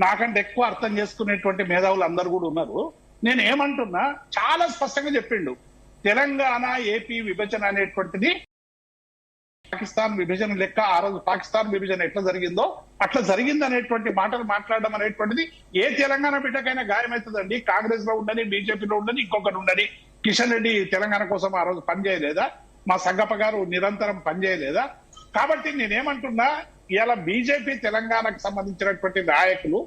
నాకంటే ఎక్కువ అర్థం చేసుకునేటువంటి మేధావులు అందరు కూడా ఉన్నారు. నేను ఏమంటున్నా, చాలా స్పష్టంగా చెప్పిండు, తెలంగాణ ఏపీ విభజన అనేటువంటిది పాకిస్తాన్ విభజన లెక్క. ఆ రోజు పాకిస్తాన్ విభజన ఎట్లా జరిగిందో అట్లా జరిగింది అనేటువంటి మాటలు మాట్లాడడం అనేటువంటిది ఏ తెలంగాణ బిడ్డకైనా గాయమవుతుందండి. కాంగ్రెస్ లో ఉండని, బీజేపీలో ఉండని, ఇంకొకటి ఉండని. కిషన్ రెడ్డి తెలంగాణ కోసం ఆ రోజు పనిచేయలేదా? మా సంగప్ప గారు నిరంతరం పనిచేయలేదా? కాబట్టి నేనేమంటున్నా, ఇలా బీజేపీ తెలంగాణకు సంబంధించినటువంటి నాయకులు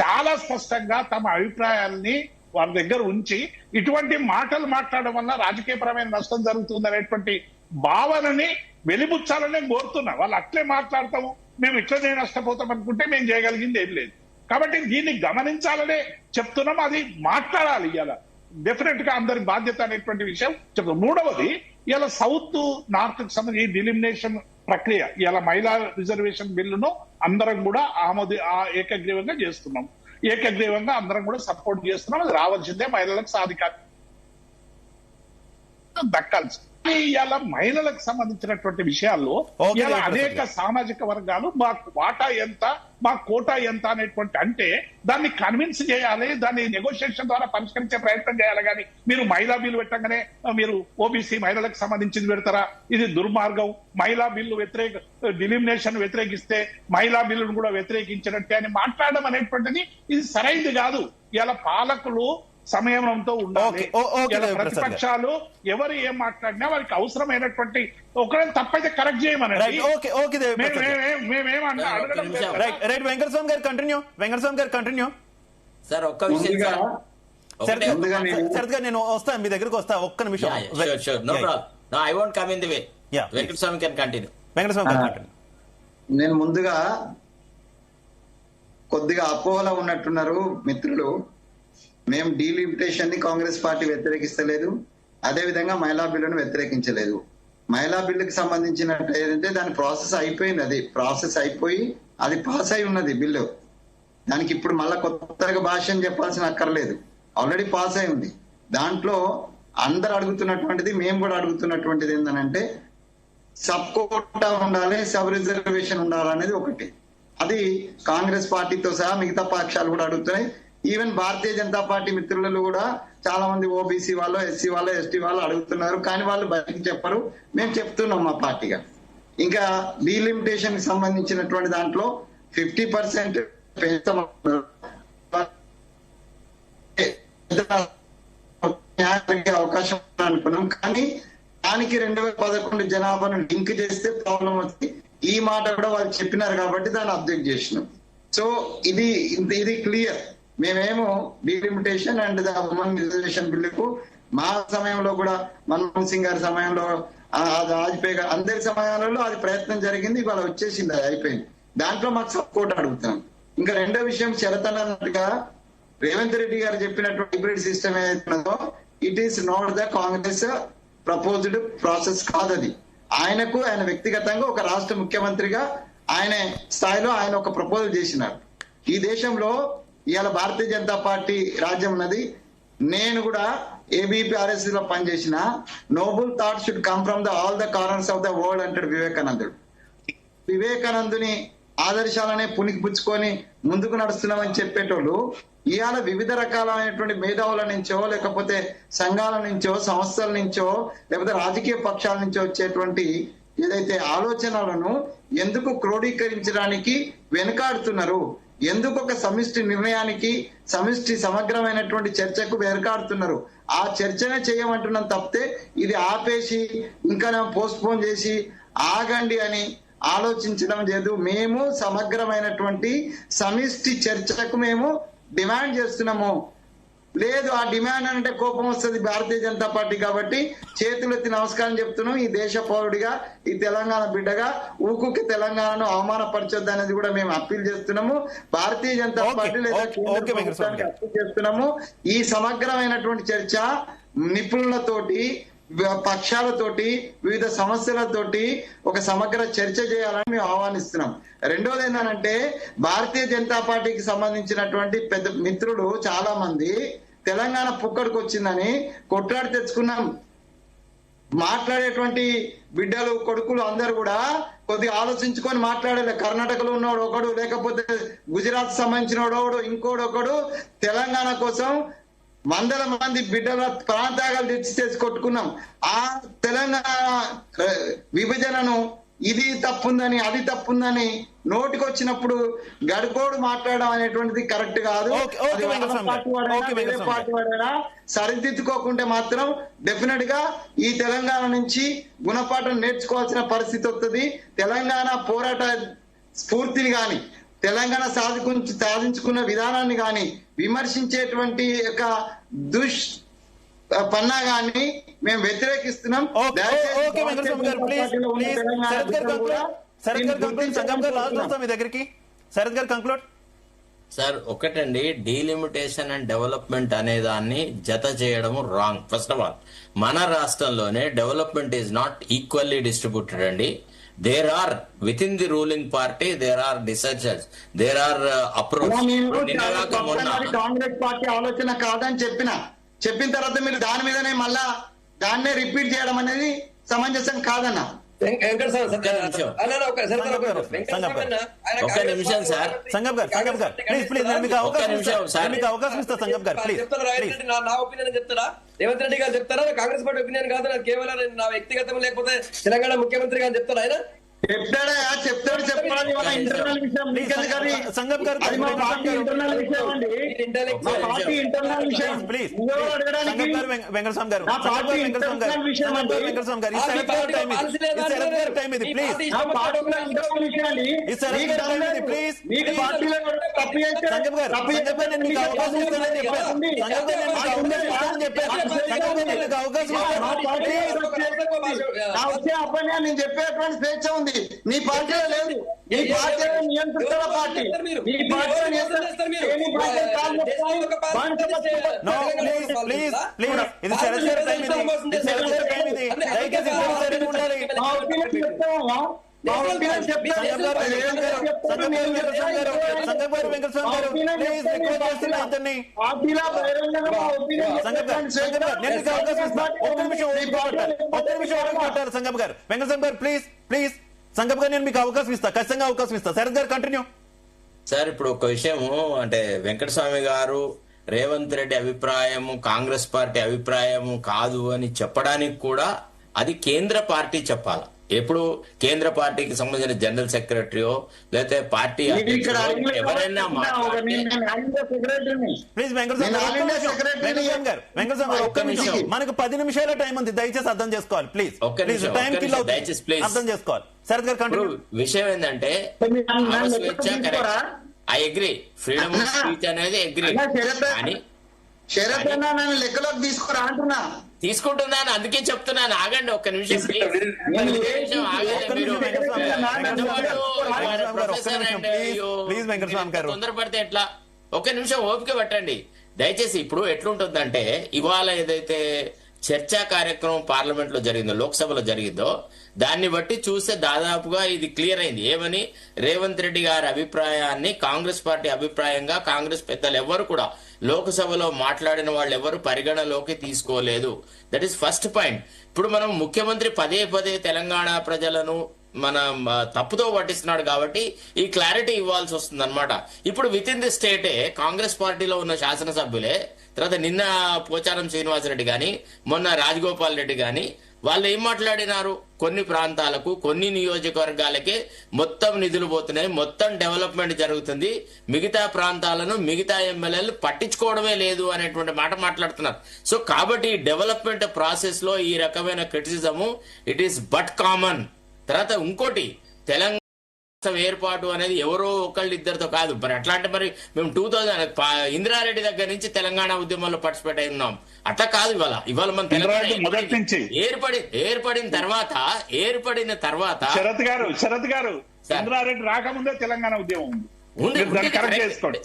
చాలా స్పష్టంగా తమ అభిప్రాయాల్ని వారి దగ్గర ఉంచి ఇటువంటి మాటలు మాట్లాడడం వల్ల రాజకీయపరమైన నష్టం జరుగుతుంది అనేటువంటి భావనని వెలిబుచ్చాలని కోరుతున్నా. వాళ్ళు అట్లే మాట్లాడతాము, మేము ఇట్లనే నష్టపోతాం అనుకుంటే మేము చేయగలిగింది ఏం లేదు. కాబట్టి దీన్ని గమనించాలనే చెప్తున్నాం, అది మాట్లాడాలి. ఇలా డెఫినెట్ గా అందరి బాధ్యత అనేటువంటి విషయం చెప్తాం. మూడవది, ఇలా సౌత్ నార్త్ కి సంబంధించి డిలిమినేషన్ ప్రక్రియ, ఇలా మహిళా రిజర్వేషన్ బిల్లును అందరం కూడా ఏకగ్రీవంగా చేస్తున్నాం. ఏకగ్రీవంగా అందరం కూడా సపోర్ట్ చేస్తున్నాం. అది రావాల్సిందే, మహిళలకు సాధికారం దక్కాల్సింది. ఇవాళ మహిళలకు సంబంధించినటువంటి విషయాల్లో ఇవాళ అనేక సామాజిక వర్గాలు మా వాటా ఎంత, మా కోటా ఎంత అనేటువంటి అంటే దాన్ని కన్విన్స్ చేయాలి, దాన్ని నెగోషియేషన్ ద్వారా పరిష్కరించే ప్రయత్నం చేయాలి. కానీ మీరు మహిళా బిల్లు పెట్టగానే మీరు ఓబీసీ మహిళలకు సంబంధించింది పెడతారా? ఇది దుర్మార్గం. మహిళా బిల్లు డిలిమినేషన్ వ్యతిరేకిస్తే మహిళా బిల్లును కూడా వ్యతిరేకించినట్టే అని మాట్లాడడం అనేటువంటిది ఇది సరైనది కాదు. ఇలా పాలకులు సంయమనంతో ఉండాలి. ప్రతిపక్షాలు ఎవరు ఏం మాట్లాడినా వారికి అవసరమైనటువంటి ఒకవేళ తప్పైతే కరెక్ట్ చేయమనండి. మేమేమంటా వెంకటస్వామి గారు కంటిన్యూ. సార్ ఒక్క విషయం శరత్ గారు, నేను వస్తాను మీ దగ్గరకు, వస్తా ఒక్క నిమిషం. I won't come in the way. Venkataswamy గారు కంటిన్యూ. నేను ముందుగా కొద్దిగా అపోహలో ఉన్నట్టున్నారు మిత్రులు. మేము డీలిమిటేషన్ ని కాంగ్రెస్ పార్టీ వ్యతిరేకిస్తలేదు, అదే విధంగా మహిళా బిల్లును వ్యతిరేకించలేదు. మహిళా బిల్లుకి సంబంధించినట్టు ఏదంటే దాని ప్రాసెస్ అయిపోయింది, అది ప్రాసెస్ అయిపోయి అది పాస్ అయి ఉన్నది బిల్లు. దానికి ఇప్పుడు మళ్ళా కొత్తగా భాష్యం చెప్పాల్సిన అక్కర్లేదు, ఆల్రెడీ పాస్ అయి ఉంది. దాంట్లో అందరు అడుగుతున్నటువంటిది, మేము కూడా అడుగుతున్నటువంటిది ఏంటంటే సబ్ కోటా ఉండాలి, సబ్ రిజర్వేషన్ ఉండాలి అనేది ఒకటి. అది కాంగ్రెస్ పార్టీతో సహా మిగతా పక్షాలు కూడా అడుగుతున్నాయి. ఈవెన్ భారతీయ జనతా పార్టీ మిత్రులు కూడా చాలా మంది ఓబీసీ వాళ్ళు, ఎస్సీ వాళ్ళు, ఎస్టీ వాళ్ళు అడుగుతున్నారు, కానీ వాళ్ళు బయటికి చెప్పరు. మేము చెప్తున్నాం మా పార్టీగా. ఇంకా డీలిమిటేషన్ కి సంబంధించినటువంటి దాంట్లో 50% అవకాశం అనుకున్నాం, కానీ దానికి 2011 జనాభాను లింక్ చేస్తే ప్రాబ్లం వచ్చి ఈ మాట కూడా వాళ్ళు చెప్పినారు కాబట్టి దాన్ని అబ్జెక్ట్ చేసినాం. సో ఇది క్లియర్. మేమేమో డీలిమిటేషన్ అండ్ ఉమెన్ రిజర్వేషన్ బిల్లుకు మా సమయంలో కూడా, మన్మోహన్ సింగ్ గారి సమయంలో, వాజ్పేయి గారు అందరి సమయాలలో అది ప్రయత్నం జరిగింది, ఇవాళ వచ్చేసింది, అది అయిపోయింది. దాంట్లో మాకు సపోర్ట్ అడుగుతాం. ఇంకా రెండో విషయం, శరతన్నట్టుగా రేవంత్ రెడ్డి గారు చెప్పినటువంటి హైబ్రిడ్ సిస్టమ్ ఏదైతుందో it is not the Congress proposed process కాదది. ఆయనకు ఆయన వ్యక్తిగతంగా ఒక రాష్ట్ర ముఖ్యమంత్రిగా ఆయన స్థాయిలో ఆయన ఒక ప్రపోజల్ చేసినారు. ఈ దేశంలో ఇవాళ భారతీయ జనతా పార్టీ రాజ్యం ఉన్నది. నేను కూడా ABPRS లో పనిచేసిన noble thought should come from all the corners of the world అంటాడు వివేకానందుడు. వివేకానందుని ఆదర్శాలనే పునికి పుచ్చుకొని ముందుకు నడుస్తున్నామని చెప్పేటోళ్ళు ఇవాళ వివిధ రకాలైనటువంటి మేధావుల నుంచో, లేకపోతే సంఘాల నుంచో, సంస్థల నుంచో, లేకపోతే రాజకీయ పక్షాల నుంచో వచ్చేటువంటి ఏదైతే ఆలోచనలను ఎందుకు క్రోడీకరించడానికి వెనుకాడుతున్నారు, ఎందుకు ఒక సమిష్టి నిర్ణయానికి, సమిష్టి సమగ్రమైనటువంటి చర్చకు వెనకాడుతున్నారు? ఆ చర్చనే చేయమంటున్నాం తప్పితే ఇది ఆపేసి ఇంకా పోస్ట్ పోన్ చేసి ఆగండి అని ఆలోచించడం లేదు. మేము సమగ్రమైనటువంటి సమిష్టి చర్చకు మేము డిమాండ్ చేస్తున్నాము. లేదు ఆ డిమాండ్ అంటే కోపం వస్తుంది భారతీయ జనతా పార్టీ. కాబట్టి చేతులెత్తి నమస్కారం చెప్తున్నాం. ఈ దేశ పౌరుడిగా, ఈ తెలంగాణ బిడ్డగా ఊకుకి తెలంగాణను అవమానపరచొద్దు అనేది కూడా మేము అప్పీల్ చేస్తున్నాము. భారతీయ జనతా పార్టీ లేదా కేంద్ర ప్రభుత్వానికి అప్పీల్ చేస్తున్నాము. ఈ సమగ్రమైనటువంటి చర్చ నిపుణులతోటి, పక్షాలతోటి, వివిధ సమస్యలతోటి ఒక సమగ్ర చర్చ చేయాలని మేము ఆహ్వానిస్తున్నాం. రెండోది ఏంటంటే భారతీయ జనతా పార్టీకి సంబంధించినటువంటి పెద్ద మిత్రులు చాలా మంది తెలంగాణ పుక్కడికి వచ్చిందని కొట్లాడి తెచ్చుకున్నాం. మాట్లాడేటువంటి బిడ్డలు కొడుకులు అందరు కూడా కొద్దిగా ఆలోచించుకొని మాట్లాడాలి. కర్ణాటకలో ఉన్నవాడు ఒకడు, లేకపోతే గుజరాత్ సంబంధించిన ఒకడు, ఇంకోడు ఒకడు తెలంగాణ కోసం వందల మంది బిడ్డల ప్రాంతాలు తెచ్చి కొట్టుకున్నాం. ఆ తెలంగాణ విభజనను ఇది తప్పుందని అది తప్పుందని నోటికొచ్చినప్పుడు గడిపోడు మాట్లాడడం అనేటువంటిది కరెక్ట్ కాదు. పార్టీ వాడైనా సరిదిద్దుకోకుంటే మాత్రం డెఫినెట్ గా ఈ తెలంగాణ నుంచి గుణపాఠం నేర్చుకోవాల్సిన పరిస్థితి వస్తుంది. తెలంగాణ పోరాట స్ఫూర్తిని గాని, తెలంగాణ సాధించుకున్న విధానాన్ని గాని విమర్శించేటువంటి యొక్క పన్నాగాన్ని మేము వ్యతిరేకిస్తున్నాం. సార్ ఒకటండి, డీలిమిటేషన్ అండ్ డెవలప్మెంట్ అనే దాన్ని జత చేయడం రాంగ్. ఫస్ట్ ఆఫ్ ఆల్ మన రాష్ట్రంలోనే development is not equally distributed అండి. There are within the ruling party there are dissenters, there are approach. Congress party ఆలోచన కాదని చెప్పిన తర్వాత మీరు దాని మీదనే మళ్ళా దాన్నే రిపీట్ చేయడం అనేది సమంజసం కాదన్న. ఒక్క నిమిషం సార్, నా ఒపీనియన్ చెప్తారా, రేవంత్ రెడ్డి గారు చెప్తారా, కాంగ్రెస్ పార్టీ ఒపీనియన్ కాదు, నాకు కేవలం నా వ్యక్తిగతం లేకపోతే తెలంగాణ ముఖ్యమంత్రి గారు చెప్తారా? ఆయన చెప్తాడు చెప్పాలి. ఇంటర్నల్ విషయం సంగప్ గారు, అది మా పార్టీ ఇంటర్నల్ విషయం అండి. మా పార్టీ ఇంటర్నల్ విషయం. వెంకటస్వామి గారు, ఇంటర్నల్ విషయం అండి. మీకు పార్టీలో తప్పు వచ్చే అబ్బాయి నేను చెప్పేటువంటి స్వేచ్ఛ ఉంది. నీ పార్టీలో లేదు. నీ పార్టీలో నియంత్రిస్తున్న పార్టీ, నీ పార్టీలో సంగప్ గారు, వెంకటస్వామి గారు ప్లీజ్ సంగప్ గారు, నేను మీకు అవకాశం ఇస్తా, ఖచ్చితంగా అవకాశం ఇస్తా. శరత్ గారు కంటిన్యూ. సార్ ఇప్పుడు ఒక విషయము అంటే వెంకటస్వామి గారు రేవంత్ రెడ్డి అభిప్రాయము కాంగ్రెస్ పార్టీ అభిప్రాయము కాదు అని చెప్పడానికి కూడా అది కేంద్ర పార్టీ చెప్పాలి. ఎప్పుడు కేంద్ర పార్టీకి సంబంధించిన జనరల్ సెక్రటరీయో లేకపోతే పార్టీ ఎవరైనా మనకు 10 నిమిషాల టైం ఉంది, దయచేసి అర్థం చేసుకోవాలి. ప్లీజ్ దయచేసి ప్లీజ్ అర్థం చేసుకోవాలి. శరత్ గారు విషయం ఏంటంటే I agree, freedom of speech అనేది అగ్రీ, కానీ లెక్కలోకి తీసుకురా అంటున్నా. తీసుకుంటున్నాను, అందుకే చెప్తున్నాను. ఆగండి ఒక్క నిమిషం తొందరపడితే ఎట్లా? ఒక్క నిమిషం ఓపిక పట్టండి దయచేసి. ఇప్పుడు ఎట్లుంటుందంటే ఇవాళ ఏదైతే చర్చా కార్యక్రమం పార్లమెంట్ లో జరిగిందో, లోక్సభలో జరిగిందో, దాన్ని బట్టి చూస్తే దాదాపుగా ఇది క్లియర్ అయింది. ఏమని? రేవంత్ రెడ్డి గారి అభిప్రాయాన్ని కాంగ్రెస్ పార్టీ అభిప్రాయంగా కాంగ్రెస్ పెద్దలు ఎవరు కూడా లోక్సభలో మాట్లాడిన వాళ్ళు ఎవరు పరిగణలోకి తీసుకోలేదు. That is first point. ఇప్పుడు మనం ముఖ్యమంత్రి పదే తెలంగాణ ప్రజలను మన తప్పుతో పట్టిస్తున్నాడు కాబట్టి ఈ క్లారిటీ ఇవ్వాల్సి వస్తుంది అనమాట. ఇప్పుడు విత్ ఇన్ ది స్టేటే కాంగ్రెస్ పార్టీలో ఉన్న శాసనసభ్యులే, తర్వాత నిన్న పోచారం శ్రీనివాసరెడ్డి గాని, మొన్న రాజగోపాల్ రెడ్డి గాని, వాళ్ళు ఏం మాట్లాడినారు? కొన్ని ప్రాంతాలకు, కొన్ని నియోజకవర్గాలకే మొత్తం నిధులు పోతున్నాయి, మొత్తం డెవలప్మెంట్ జరుగుతుంది, మిగతా ప్రాంతాలను మిగతా ఎమ్మెల్యేలు పట్టించుకోవడమే లేదు అనేటువంటి మాట మాట్లాడుతున్నారు. సో కాబట్టి డెవలప్మెంట్ ప్రాసెస్ లో ఈ రకమైన criticism it is but common. తర్వాత ఇంకోటి, తెలంగాణ ఏర్పాటు అనేది ఎవరో ఒకళ్ళిద్దరితో కాదు. మరి అట్లా అంటే మరి మేము 2000 ఇందిరారెడ్డి దగ్గర నుంచి తెలంగాణ ఉద్యమంలో పార్టిసిపేట్ అయి ఉన్నాం. అట్లా కాదు. ఇవాళ మన తెలంగాణ ఏర్పడిన తర్వాత శరత్ గారు ఇందిరారెడ్డి రాకముందే తెలంగాణ ఉద్యమం ఉంది.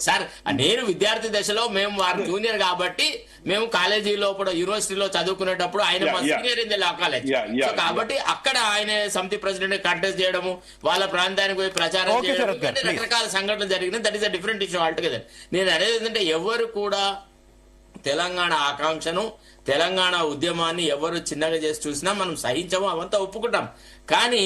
సార్ నేను విద్యార్థి దశలో మేము వారు జూనియర్ కాబట్టి మేము కాలేజీ లోపల యూనివర్సిటీలో చదువుకునేటప్పుడు ఆయన మా senior in the law college. So కాబట్టి అక్కడ ఆయన సమితి ప్రెసిడెంట్ కంటెస్ట్ చేయడము, వాళ్ళ ప్రాంతానికి పోయి ప్రచారం చేయడం, రకరకాల సంఘటనలు జరిగినాయి. That is a different issue altogether. నేను అనేది ఏంటంటే ఎవరు కూడా తెలంగాణ ఆకాంక్షను తెలంగాణ ఉద్యమాన్ని ఎవరు చిన్నగా చేసి చూసినా మనం సహించము, అవంతా ఒప్పుకుంటాం. కానీ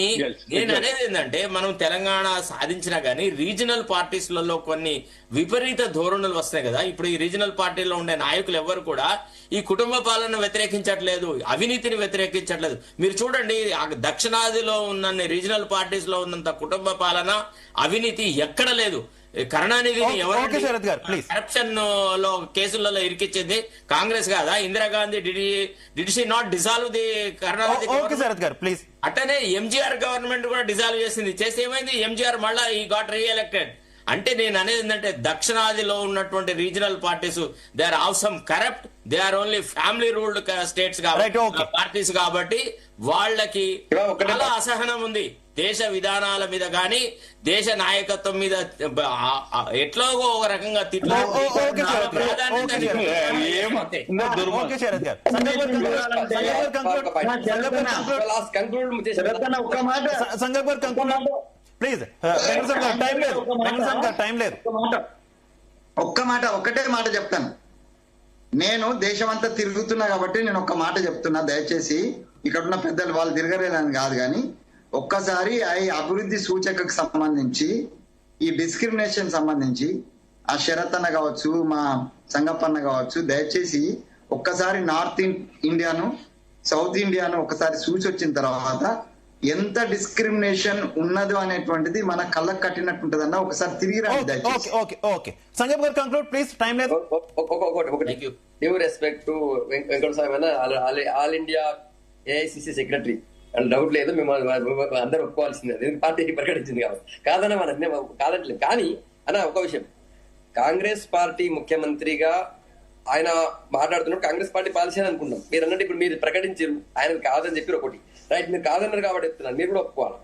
నేను అనేది ఏంటంటే, మనం తెలంగాణ సాధించినా గానీ రీజనల్ పార్టీస్లలో కొన్ని విపరీత ధోరణులు వస్తున్నాయి కదా. ఇప్పుడు ఈ రీజనల్ పార్టీలో ఉండే నాయకులు ఎవరు కూడా ఈ కుటుంబ పాలన వ్యతిరేకించట్లేదు, అవినీతిని వ్యతిరేకించట్లేదు. మీరు చూడండి, దక్షిణాదిలో ఉన్న రీజనల్ పార్టీస్ లో ఉన్నంత కుటుంబ పాలన, అవినీతి ఎక్కడ లేదు. కరుణానిధిని కరప్షన్ లో కేసులలో ఇరికిచ్చింది కాంగ్రెస్ కాదా? Indira Gandhi did she not dissolve the Karunanidhi? అట్టనే ఎంజీఆర్ గవర్నమెంట్ కూడా డిసాల్వ్ చేసింది. చేస్తే ఏమైంది? ఎంజీఆర్ మళ్ళా ఈ గాట్ రీఎలెక్టెడ్. అంటే నేను అనేది ఏంటంటే, దక్షిణాదిలో ఉన్నటువంటి regional parties they are also corrupt, they are only family ruled states parties కాబట్టి వాళ్ళకి చాలా అసహనం ఉంది దేశ విధానాల మీద గాని, దేశ నాయకత్వం మీద. ఎట్లో ఒక రకంగా ప్లీజ్ ఒక్కటే మాట చెప్తాను. నేను దేశమంతా తిరుగుతున్నా కాబట్టి నేను ఒక్క మాట చెప్తున్నా. దయచేసి ఇక్కడ ఉన్న పెద్దలు వాళ్ళు తిరగలేదని కాదు, కానీ ఒక్కసారి అభివృద్ధి సూచకకు సంబంధించి, ఈ డిస్క్రిమినేషన్ సంబంధించి ఆ శరత్ అన్న కావచ్చు, మా సంగప్పన్న కావచ్చు, దయచేసి ఒక్కసారి నార్త్ ఇండియాను, సౌత్ ఇండియాను ఒకసారి చూసి వచ్చిన తర్వాత ఎంత డిస్క్రిమినేషన్ ఉన్నదో అనేటువంటిది మన కళ్ళకు కట్టినట్టుంటదన్న. ఒకసారి తిరిగి రండి. Due respect to Venkata Swamy, all India AICC secretary, doubt లేదు, మేము అందరూ ఒప్పుకోవాల్సిందే, పార్టీ ప్రకటించింది కాబట్టి. కాదన్న మన కాదంటలేదు. కానీ అన్న ఒక విషయం, కాంగ్రెస్ పార్టీ ముఖ్యమంత్రిగా ఆయన మాట్లాడుతున్నప్పుడు కాంగ్రెస్ పార్టీ పాలసీ అని అనుకుంటాం. మీరు అన్నట్టు ఇప్పుడు మీరు ప్రకటించారు, ఆయన కాదని చెప్పి ఒకటి రైట్, మీరు కాదన్నారు కాబట్టి చెప్తున్నారు, మీరు కూడా ఒప్పుకోవాలి.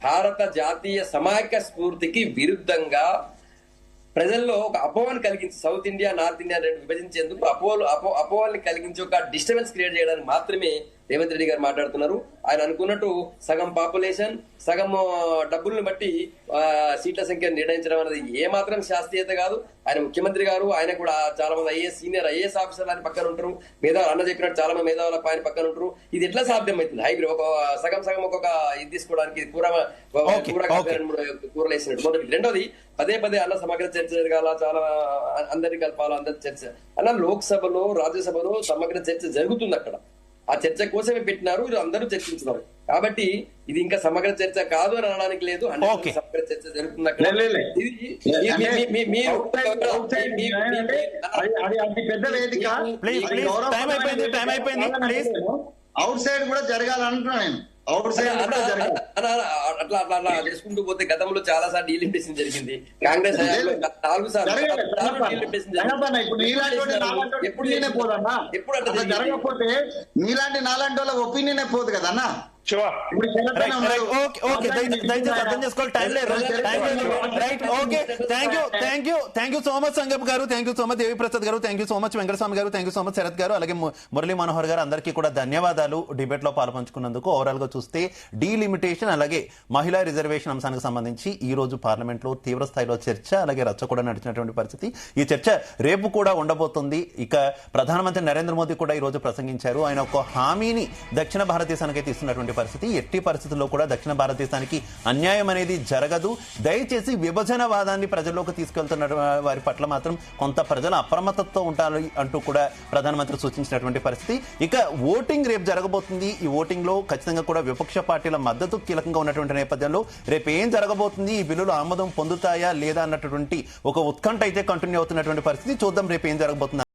భారత జాతీయ సమాఖ్య స్ఫూర్తికి విరుద్ధంగా ప్రజల్లో ఒక అపోహను కలిగించి, సౌత్ ఇండియా నార్త్ ఇండియా రెండు విభజించేందుకు అపోహల్ని కలిగించి ఒక డిస్టర్బెన్స్ క్రియేట్ చేయడానికి మాత్రమే రేవంత్ రెడ్డి గారు మాట్లాడుతున్నారు. ఆయన అనుకున్నట్టు సగం పాపులేషన్, సగం డబ్బులను బట్టి సీట్ల సంఖ్యను నిర్ణయించడం అనేది ఏమాత్రం శాస్త్రీయత కాదు. ఆయన ముఖ్యమంత్రి గారు, ఆయన కూడా చాలా మంది సీనియర్ ఐఏఎస్ ఆఫీసర్లు ఆయన పక్కన ఉంటారు, అన్న చెప్పినట్టు చాలా మంది మేధావుల ఆయన పక్కన ఉంటారు. ఇది ఎట్లా సాధ్యం అవుతుంది? హైబ్రిడ్ ఒక సగం ఒక్కొక్క ఇది తీసుకోవడానికి కూరలు వేసినట్టు. మొదటి. రెండోది, పదే అన్న సమగ్ర చర్చ జరగాల, చాలా అందరినీ కలపాలి, అందరి చర్చ అన్న. లోక్సభలో రాజ్యసభలో సమగ్ర చర్చ జరుగుతుంది. అక్కడ ఆ చర్చ కోసమే పెట్టినారు, అందరూ చర్చించున్నారు. కాబట్టి ఇది ఇంకా సమగ్ర చర్చ కాదు అని అనడానికి లేదు. సమగ్ర చర్చ జరుగుతుంది అక్కడ. అవుట్ సైడ్ కూడా జరగాలంటున్నా నేను. అట్లా చేసుకుంటూ పోతే గతంలో చాలా సార్లు డీలిమిటేషన్ జరిగింది. కాంగ్రెస్ 4 సార్లు ఎప్పుడు జరగకపోతే మీలాంటి నాలాంటి వాళ్ళ ఒపీనియన్ పోదు కదన్నా. అర్థం చేసుకోవాలి, టైం లేదు. థ్యాంక్ యూ సో మచ్ సంగప్ గారు, thank you so much Devi Prasad గారు, thank you so much Venkataswamy గారు, thank you so much Sharath గారు, అలాగే మురళీ మనోహర్ గారు, అందరికీ కూడా ధన్యవాదాలు డిబేట్ లో పాల్పంచుకున్నందుకు. ఓవరాల్ గా చూస్తే డీలిమిటేషన్ అలాగే మహిళా రిజర్వేషన్ అంశానికి సంబంధించి ఈ రోజు పార్లమెంట్ లో తీవ్ర స్థాయిలో చర్చ, అలాగే రచ్చ కూడా నడిచినటువంటి పరిస్థితి. ఈ చర్చ రేపు కూడా ఉండబోతుంది. ఇక ప్రధానమంత్రి నరేంద్ర మోదీ కూడా ఈ రోజు ప్రసంగించారు. ఆయన ఒక హామీని దక్షిణ భారతదేశానికి అయితే ఇస్తున్నటువంటి పరిస్థితి. ఎట్టి పరిస్థితుల్లో కూడా దక్షిణ భారతదేశానికి అన్యాయం అనేది జరగదు, దయచేసి విభజనవాదాన్ని ప్రజల్లోకి తీసుకెళ్తున్న వారి పట్ల మాత్రం కొంత ప్రజల అప్రమత్తతో ఉంటారు అంటూ కూడా ప్రధానమంత్రి సూచించినటువంటి పరిస్థితి. ఇక ఓటింగ్ రేపు జరగబోతుంది. ఈ ఓటింగ్ లో ఖచ్చితంగా కూడా విపక్ష పార్టీల మద్దతు కీలకంగా ఉన్నటువంటి నేపథ్యంలో రేపు ఏం జరగబోతుంది, ఈ బిల్లులు ఆమోదం పొందుతాయా లేదా అన్నటువంటి ఒక ఉత్కంఠ అయితే కంటిన్యూ అవుతున్నటువంటి పరిస్థితి. చూద్దాం రేపు ఏం జరగబోతుంది.